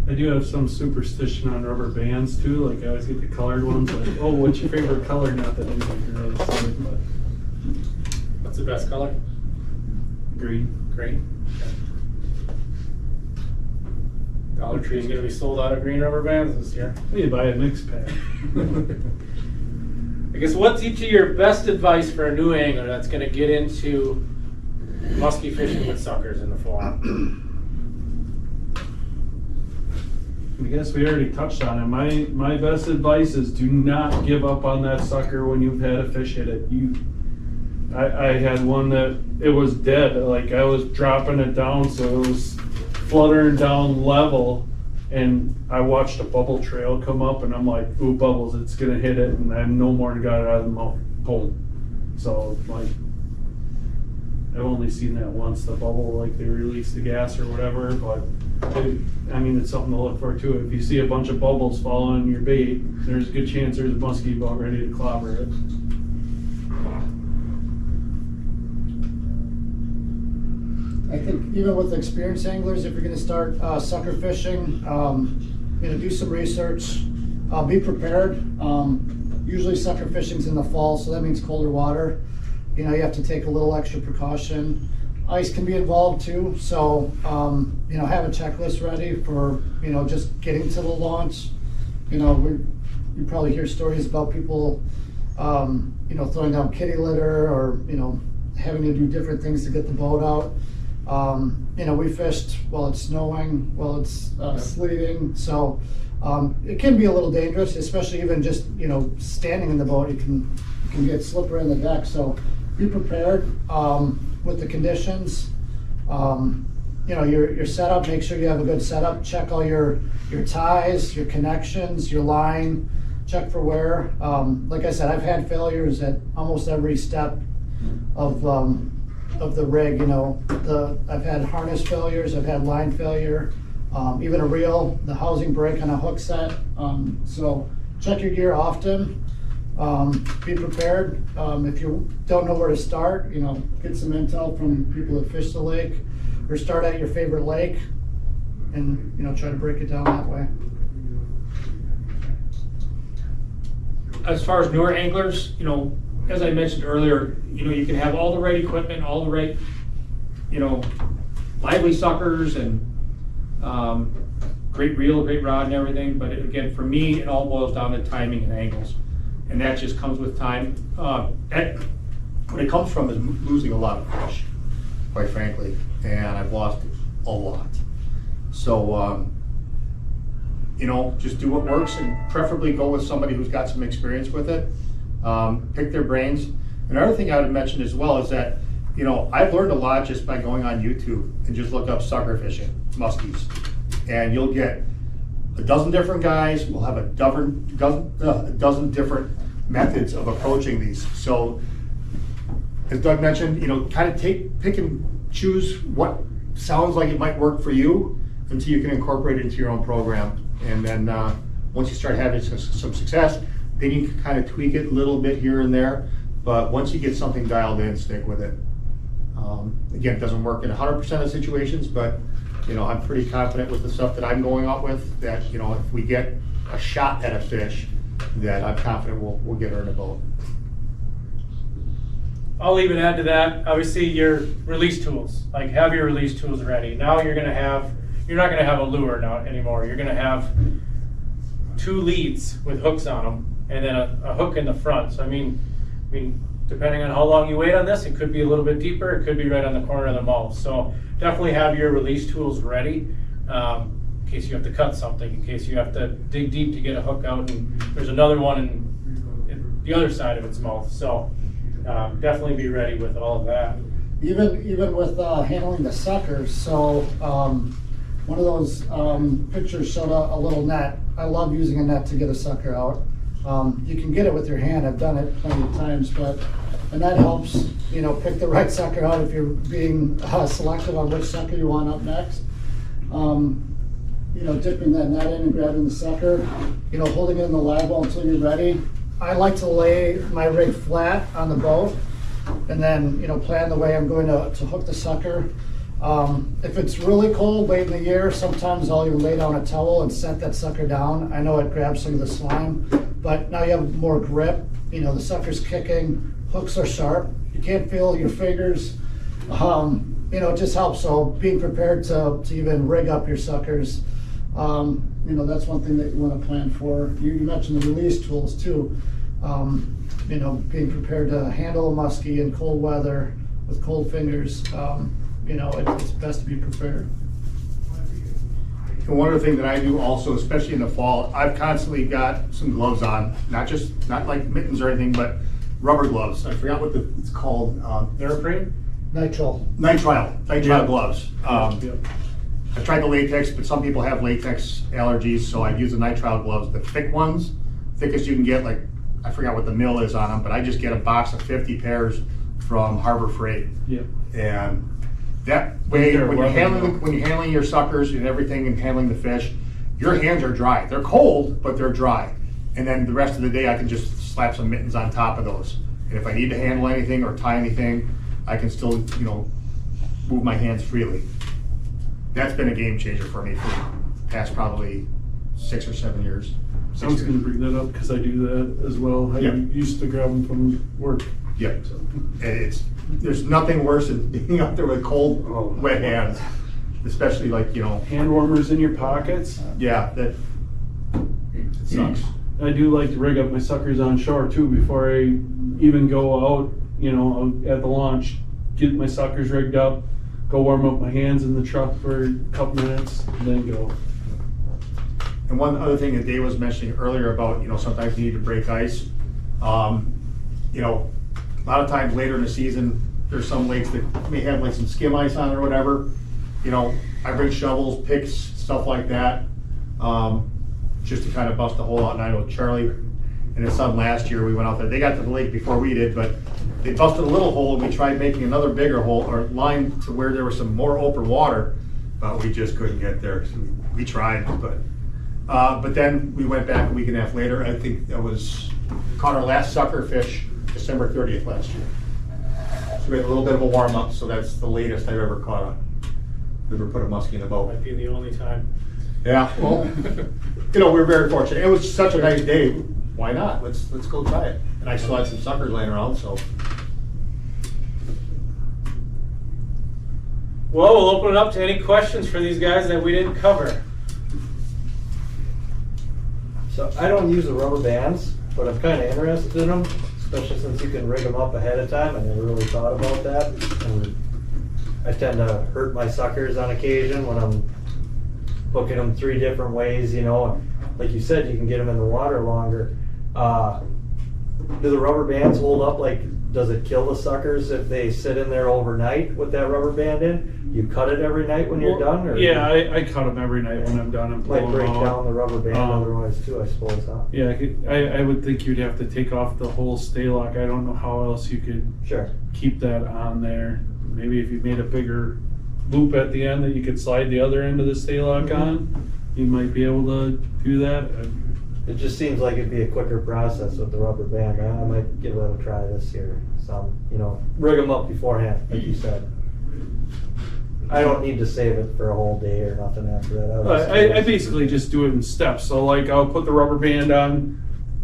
I do have some superstition on rubber bands too. Like I always get the colored ones. Like, oh, what's your favorite color? Not that anything really say, but What's the best color? green. Green. Okay. Dollar Tree's gonna be sold out of green rubber bands this year. You buy a mix pack. I guess what's each of your best advice for a new angler that's gonna get into musky fishing with suckers in the fall? I guess we already touched on it. My best advice is do not give up on that sucker when you've had a fish hit it. I had one that it was dead. Like I was dropping it down, so it was fluttering down level, and I watched a bubble trail come up, and I'm like, ooh, bubbles, it's gonna hit it, and I no more got it out of the mouth. Boom. So like, I've only seen that once, the bubble, like they release the gas or whatever, but it's something to look for too. If you see a bunch of bubbles following your bait, there's a good chance there's a muskie about ready to clobber it. I think even with experienced anglers, if you're going to start sucker fishing, do some research, be prepared. Usually sucker fishing's in the fall, so that means colder water. You have to take a little extra precaution. Ice can be involved too, so have a checklist ready for just getting to the launch. You probably hear stories about people throwing down kitty litter or having to do different things to get the boat out. We fished while it's snowing, while it's sleeting, so It can be a little dangerous, especially even just, standing in the boat, you can get slippery on the deck, so be prepared, with the conditions. Your setup, make sure you have a good setup, check all your ties, your connections, your line, check for wear. Like I said, I've had failures at almost every step of the rig, I've had harness failures, I've had line failure, even a reel, the housing break on a hook set. So check your gear often, be prepared. If you don't know where to start, get some intel from people that fish the lake, or start at your favorite lake and, try to break it down that way. As far as newer anglers, as I mentioned earlier, you can have all the right equipment, all the right, lively suckers and great reel, great rod and everything. But again, for me, it all boils down to timing and angles. And that just comes with time. What it comes from is losing a lot of fish, quite frankly, and I've lost a lot. So, just do what works, and preferably go with somebody who's got some experience with it. Pick their brains. Another thing I would mention as well is that, I've learned a lot just by going on YouTube and just look up sucker fishing, muskies. And you'll get a dozen different guys, will have a dozen different methods of approaching these. So, as Doug mentioned, kind of pick and choose what sounds like it might work for you until you can incorporate it into your own program. And then once you start having some success, then you can kind of tweak it a little bit here and there. But once you get something dialed in, stick with it. Again, it doesn't work in 100% of situations, but I'm pretty confident with the stuff that I'm going out with that, if we get a shot at a fish, that I'm confident we'll get her in a boat. I'll even add to that, obviously, your release tools. Like, have your release tools ready. Now you're not gonna have a lure now anymore. You're gonna have 2 leads with hooks on them, and then a hook in the front. So I mean, depending on how long you wait on this, it could be a little bit deeper. It could be right on the corner of the mouth. So definitely have your release tools ready in case you have to cut something, in case you have to dig deep to get a hook out, and there's another one in the other side of its mouth. So definitely be ready with all of that. Even with handling the suckers, so one of those pictures showed a little net. I love using a net to get a sucker out. You can get it with your hand, I've done it plenty of times, and that helps, pick the right sucker out if you're being selective on which sucker you want up next. Dipping that net in and grabbing the sucker, holding it in the live well until you're ready. I like to lay my rig flat on the boat and then, plan the way I'm going to hook the sucker. If it's really cold late in the year, sometimes I'll even lay down a towel and set that sucker down. I know it grabs some of the slime, but now you have more grip. The sucker's kicking, hooks are sharp. You can't feel your fingers. It just helps. So being prepared to even rig up your suckers, that's one thing that you want to plan for. You mentioned the release tools too. Being prepared to handle a muskie in cold weather with cold fingers. It's best to be prepared. And one other thing that I do also, especially in the fall, I've constantly got some gloves on, not like mittens or anything, but rubber gloves. I forgot what it's called. Neoprene? Nitrile gloves. I've tried the latex, but some people have latex allergies, so I've used the nitrile gloves, the thick ones, thickest you can get. Like, I forgot what the mill is on them, but I just get a box of 50 pairs from Harbor Freight. Yeah. And that way, when you're handling your suckers and everything and handling the fish, your hands are dry. They're cold, but they're dry. And then the rest of the day, I can just slap some mittens on top of those. And if I need to handle anything or tie anything, I can still, move my hands freely. That's been a game changer for me for the past probably 6 or 7 years. I was going to bring that up because I do that as well. I used to grab them from work. Yeah. There's nothing worse than being out there with cold, wet hands, especially hand warmers in your pockets. Yeah, it sucks. I do like to rig up my suckers on shore too before I even go out, at the launch, get my suckers rigged up, go warm up my hands in the truck for a couple minutes, and then go. And one other thing that Dave was mentioning earlier about, sometimes you need to break ice. A lot of times later in the season, there's some lakes that may have like some skim ice on or whatever. I bring shovels, picks, stuff like that, just to kind of bust a hole out. And I know Charlie and his son last year, we went out there. They got to the lake before we did, but they busted a little hole, and we tried making another bigger hole or line to where there was some more open water, but we just couldn't get there. So we tried, but then we went back a week and a half later. I think that was caught our last sucker fish December 30th last year. So we had a little bit of a warm up. So that's the latest I've ever caught ever put a muskie in a boat. Might be the only time. Yeah, well, we're very fortunate. It was such a nice day. Why not? Let's go try it. And I still had some suckers laying around, so. Well, we'll open it up to any questions for these guys that we didn't cover. So I don't use the rubber bands, but I'm kind of interested in them, especially since you can rig them up ahead of time. I never really thought about that. And I tend to hurt my suckers on occasion when I'm hooking them 3 different ways, Like you said, you can get them in the water longer. Do the rubber bands hold up? Like, does it kill the suckers if they sit in there overnight with that rubber band in? You cut it every night when you're done? Or Yeah, I cut them every night when I'm done and pull might them break out. down the rubber band otherwise too, I suppose, huh? Yeah, I would think you'd have to take off the whole stay lock. I don't know how else you could Sure. keep that on there. Maybe if you made a bigger loop at the end that you could slide the other end of the stay lock on, you might be able to do that. It just seems like it'd be a quicker process with the rubber band. I might give it a try this year. Some, rig them up beforehand, like you said. I don't need to save it for a whole day or nothing after that. I basically just do it in steps. So like I'll put the rubber band on,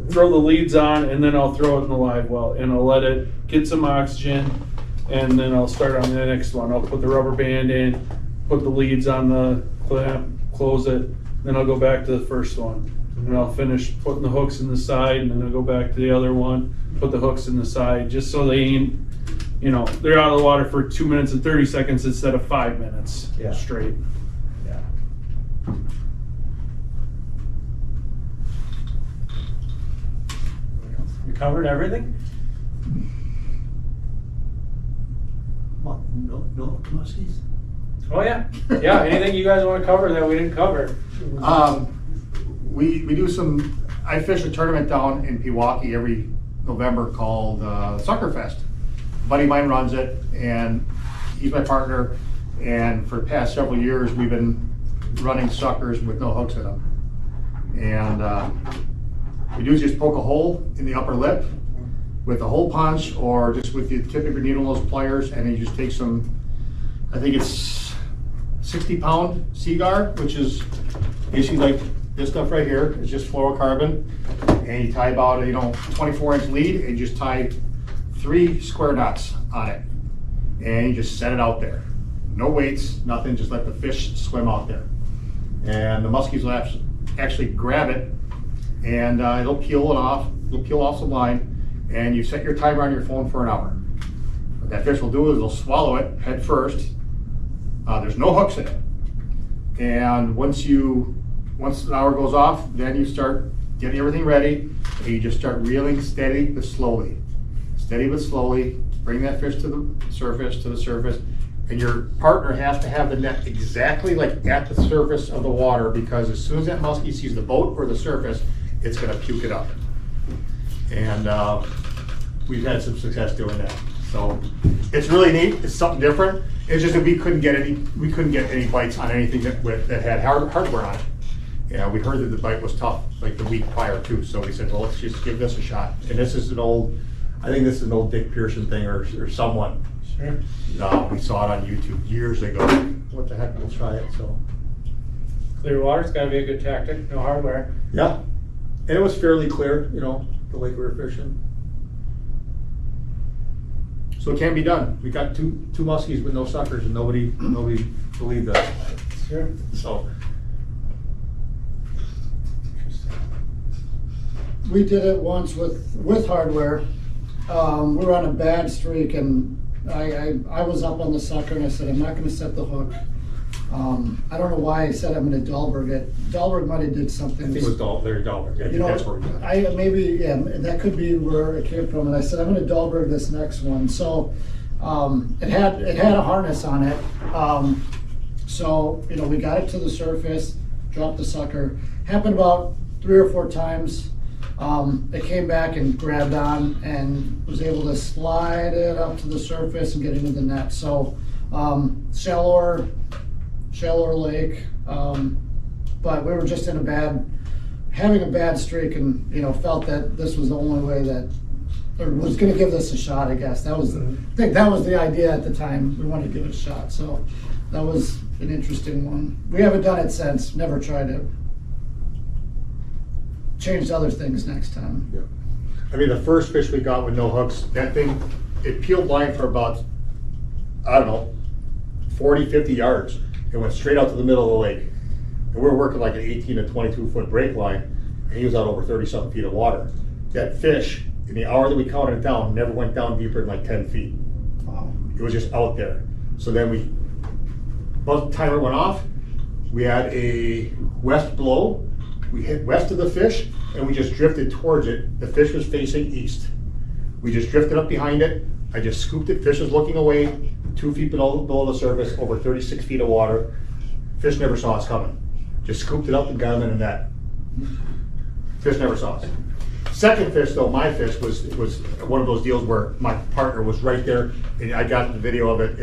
throw the leads on, and then I'll throw it in the live well, and I'll let it get some oxygen, and then I'll start on the next one. I'll put the rubber band in, put the leads on the clamp, close it, then I'll go back to the first one. And I'll finish putting the hooks in the side, and then I'll go back to the other one, put the hooks in the side, just so they ain't, they're out of the water for 2 minutes and 30 seconds instead of 5 minutes straight. Yeah. We covered everything? No muskies? Oh, yeah. Yeah, anything you guys want to cover that we didn't cover? We do I fish a tournament down in Pewaukee every November called Suckerfest. A buddy of mine runs it, and he's my partner, and for the past several years we've been running suckers with no hooks in them. And we do is just poke a hole in the upper lip with a hole punch, or just with the tip of your needle nose pliers, and then you just take some, I think it's 60-pound Seaguar, which is basically like this stuff right here. It's just fluorocarbon, and you tie about a 24-inch lead, and you just tie 3 square knots on it, and you just set it out there. No weights, nothing. Just let the fish swim out there, and the muskies will actually grab it, and it'll peel it off. It'll peel off the line, and you set your timer on your phone for an hour. What that fish will do is it'll swallow it head first. There's no hooks in it, and once the hour goes off, then you start getting everything ready, and you just start reeling steady but slowly. Steady but slowly, bring that fish to the surface, and your partner has to have the net exactly like at the surface of the water, because as soon as that muskie sees the boat or the surface, it's gonna puke it up. And we've had some success doing that. So it's really neat, it's something different. It's just that we couldn't get any bites on anything that had hardware on it. Yeah, we heard that the bite was tough like the week prior too, so we said, well, let's just give this a shot. And this is I think this is an old Dick Pearson thing or someone. Sure. We saw it on YouTube years ago. What the heck, we'll try it, so. Clear water's got to be a good tactic, no hardware. Yeah, and it was fairly clear, the lake we were fishing. So it can be done. We got two muskies with no suckers, and nobody believed us. Sure. So. We did it once with hardware. We were on a bad streak, and I was up on the sucker, and I said, I'm not going to set the hook. I don't know why I said I'm gonna Dahlberg it. Dahlberg might have did something. I think it was Larry Dahlberg. I You think know, that's where we got it. I maybe, yeah, that could be where it came from, and I said, I'm gonna Dahlberg this next one, so, it had a harness on it. So, you know, we got it to the surface, dropped the sucker, happened about 3 or 4 times. It came back and grabbed on and was able to slide it up to the surface and get into the net, so, shallower lake, but we were just in having a bad streak, and, you know, felt that this was the only way that, or was gonna give this a shot, I guess. I think that was the idea at the time. We wanted to give it a shot, so that was an interesting one. We haven't done it since, never tried it. Changed other things next time. Yeah. I mean, the first fish we got with no hooks, that thing, it peeled line for about, I don't know, 40, 50 yards. It went straight out to the middle of the lake. And we were working like an 18 to 22 foot break line, and he was out over 30-something feet of water. That fish, in the hour that we counted it down, never went down deeper than like 10 feet. Wow. It was just out there. So then about the time it went off, we had a west blow. We hit west of the fish, and we just drifted towards it. The fish was facing east. We just drifted up behind it. I just scooped it. Fish was looking away, 2 feet below the surface, over 36 feet of water. Fish never saw us coming. Just scooped it up and got him in a net. Fish never saw us. Second fish, though, my fish was one of those deals where my partner was right there, and I got the video of it.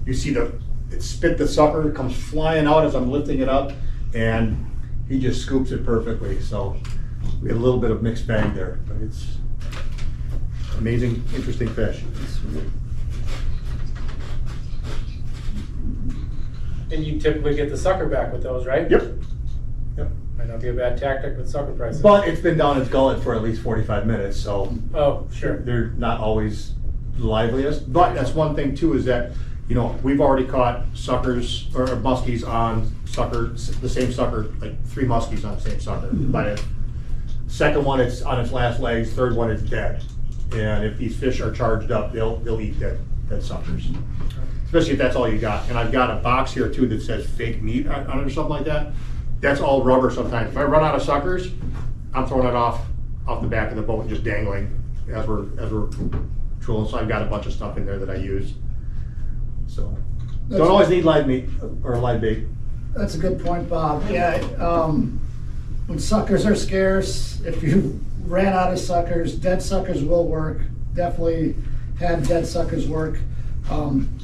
You see it spit the sucker, it comes flying out as I'm lifting it up, and he just scoops it perfectly. So we had a little bit of mixed bag there, but it's amazing, interesting fish. And you typically get the sucker back with those, right? Yep. Yep. Might not be a bad tactic with sucker prices. But it's been down its gullet for at least 45 minutes, so Oh, sure. they're not always the liveliest. But that's one thing too, is that, you know, we've already caught suckers or muskies on the same sucker, like 3 muskies on the same sucker. By the second one, it's on its last legs. Third one, it's dead. And if these fish are charged up, they'll eat dead suckers. Especially if that's all you got. And I've got a box here too that says fake meat on it or something like that. That's all rubber sometimes. If I run out of suckers, I'm throwing it off the back of the boat and just dangling as we're trolling. So I've got a bunch of stuff in there that I use. So don't always need live meat or live bait. That's a good point, Bob. Yeah, when suckers are scarce, if you ran out of suckers, dead suckers will work. Definitely had dead suckers work.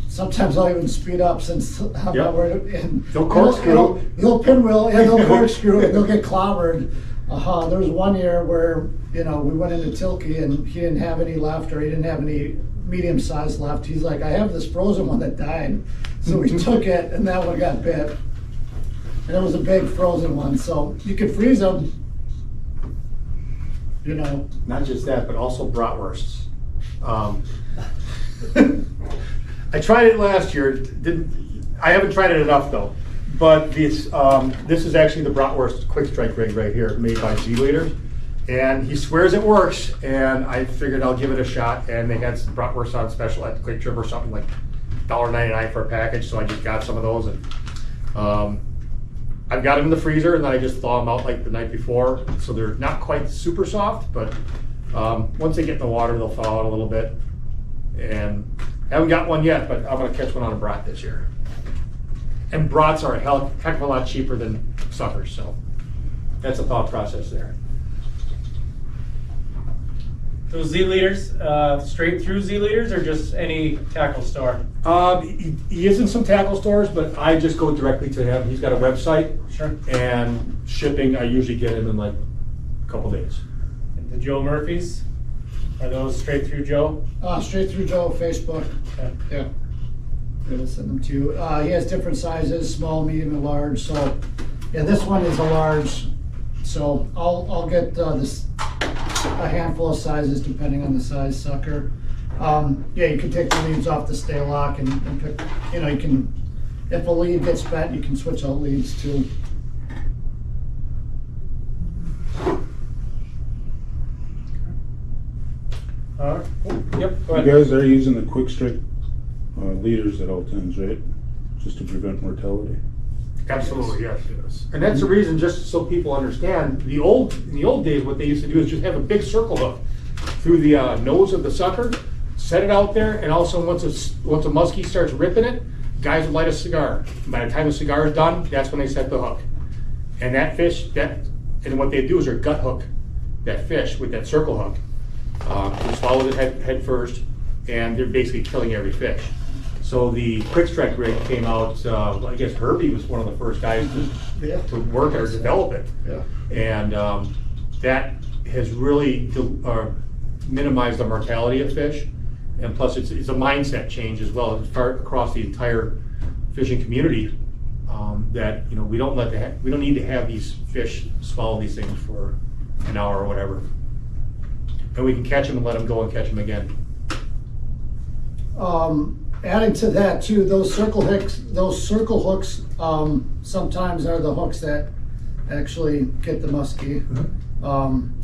Sometimes I'll even speed up since I'm not worried. They'll corkscrew. They'll pinwheel and they'll corkscrew and they'll get clobbered. There was one year where, you know, we went into Tilke and he didn't have any left, or he didn't have any medium size left. He's like, I have this frozen one that died. So we took it and that one got bit. And it was a big frozen one. So you could freeze them, you know. Not just that, but also bratwursts. I tried it last year. I haven't tried it enough though. But this is actually the bratwurst quick strike rig right here, made by Z Leader, and he swears it works. And I figured I'll give it a shot. And they had some bratwurst on special at Quick Trip or something, like $1.99 for a package. So I just got some of those, and I've got them in the freezer, and then I just thaw them out like the night before. So they're not quite super soft, but once they get in the water, they'll thaw out a little bit. And I haven't got one yet, but I'm gonna catch one on a brat this year. And brats are a heck of a lot cheaper than suckers, so that's the thought process there. Those Z leaders, straight through Z leaders, or just any tackle store? He is in some tackle stores, but I just go directly to him. He's got a website. Sure. And shipping, I usually get him in like a couple days. And the Joe Murphys, are those straight through Joe? Straight through Joe, Facebook. Okay. Yeah. I'll send them to you. He has different sizes, small, medium, and large. So, yeah, this one is a large. So I'll get a handful of sizes depending on the size sucker. Yeah, you can take the leads off the stay lock and pick. You know, you can. If a lead gets bent, you can switch out leads too. Yep, go You ahead. guys are using the quick strike leaders at all times, right? Just to prevent mortality. Absolutely, yes. And that's the reason, just so people understand, in the old days, what they used to do is just have a big circle hook through the nose of the sucker, set it out there, and also once a muskie starts ripping it, guys would light a cigar. By the time the cigar is done, that's when they set the hook. And that fish, and what they do is they gut hook that fish with that circle hook. They swallow it head first, and they're basically killing every fish. So the quick strike rig came out, I guess Herbie was one of the first guys to work it or develop it. Yeah. And that has really minimized the mortality of fish. And plus it's a mindset change as well across the entire fishing community, that we don't need to have these fish swallow these things for an hour or whatever. And we can catch them and let them go and catch them again. Adding to that too, those circle hooks sometimes are the hooks that actually get the muskie.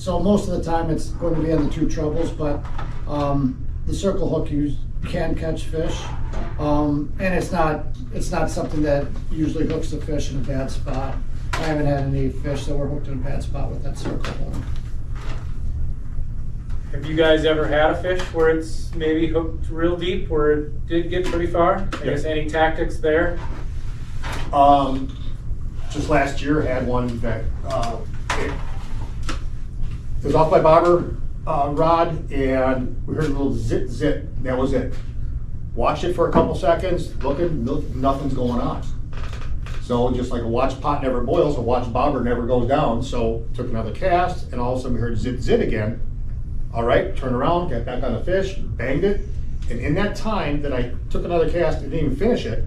So most of the time it's going to be on the two trebles, but the circle hook you can catch fish, and it's not something that usually hooks the fish in a bad spot. I haven't had any fish that were hooked in a bad spot with that circle hook. Have you guys ever had a fish where it's maybe hooked real deep, where it did get pretty far? I guess any tactics there? Just last year had one that it was off my bobber rod, and we heard a little zit zit. That was it. Watched it for a couple seconds, looking, nothing's going on. So just like a watch pot never boils, a watch bobber never goes down. So took another cast, and all of a sudden we heard zit zit again. All right, turn around, got back on the fish, banged it, and in that time that I took another cast and didn't even finish it,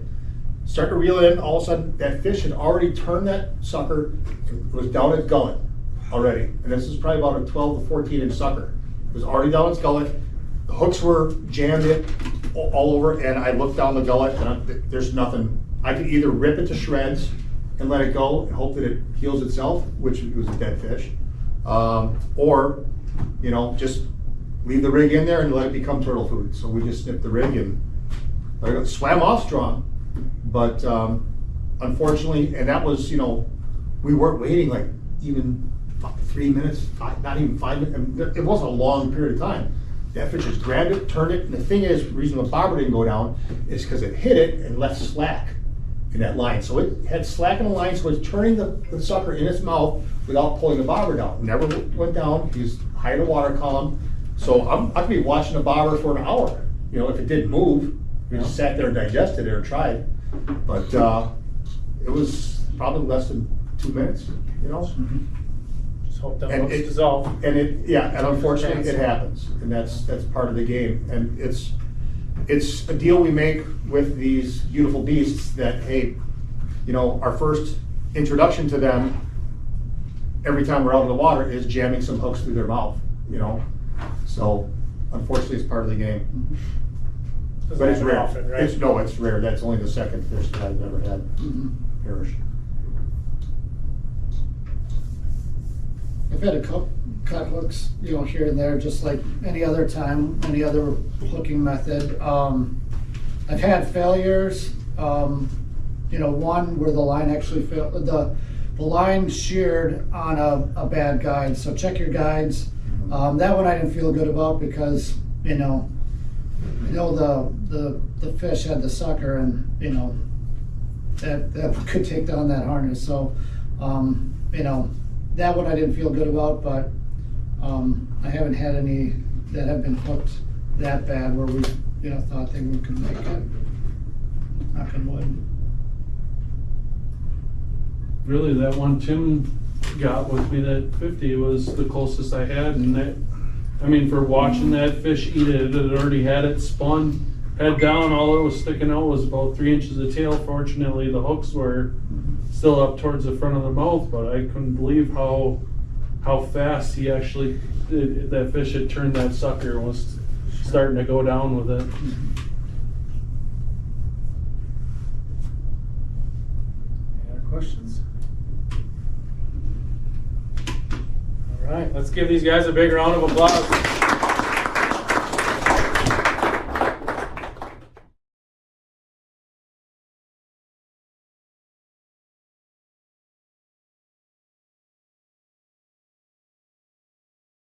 started to reel in, all of a sudden that fish had already turned that sucker, it was down its gullet already. And this is probably about a 12 to 14 inch sucker. It was already down its gullet, the hooks were jammed it all over, and I looked down the gullet and there's nothing. I could either rip it to shreds and let it go and hope that it heals itself, which was a dead fish, or just leave the rig in there and let it become turtle food. So we just snipped the rig and let it go. Swam off strong, but unfortunately, and that was, we weren't waiting like even 3 minutes, not even 5 minutes. It wasn't a long period of time. That fish just grabbed it, turned it, and the thing is, the reason the bobber didn't go down is because it hit it and left slack in that line. So it had slack in the line, so it's turning the sucker in its mouth without pulling the bobber down. Never went down. He was high in the water column. So I could be watching the bobber for an hour. If it didn't move, we just sat there and digested it or tried. But it was probably less than 2 minutes, Just hope that And hooks it- dissolve. And and unfortunately it happens, and that's part of the game. And it's a deal we make with these beautiful beasts that, hey, our first introduction to them every time we're out in the water is jamming some hooks through their mouth, So unfortunately it's part of the game. But it's Doesn't rare. happen often, right? It's rare. That's only the second fish that I've ever had perish. I've had a couple cut hooks, here and there, just like any other time, any other hooking method. I've had failures, one where the line actually failed, the line sheared on a bad guide, so check your guides. That one I didn't feel good about because, the fish had the sucker and, that could take down that harness, so, that one I didn't feel good about, but I haven't had any that have been hooked that bad where we, thought they could make it. Knock on wood. Really, that one Tim got with me, that 50, was the closest I had, and for watching that fish eat it, it already had it spun head down. All it was sticking out was about 3 inches of tail. Fortunately, the hooks were still up towards the front of the mouth, but I couldn't believe how fast he actually that fish had turned that sucker and was starting to go down with it. Any other questions? All right, let's give these guys a big round of applause.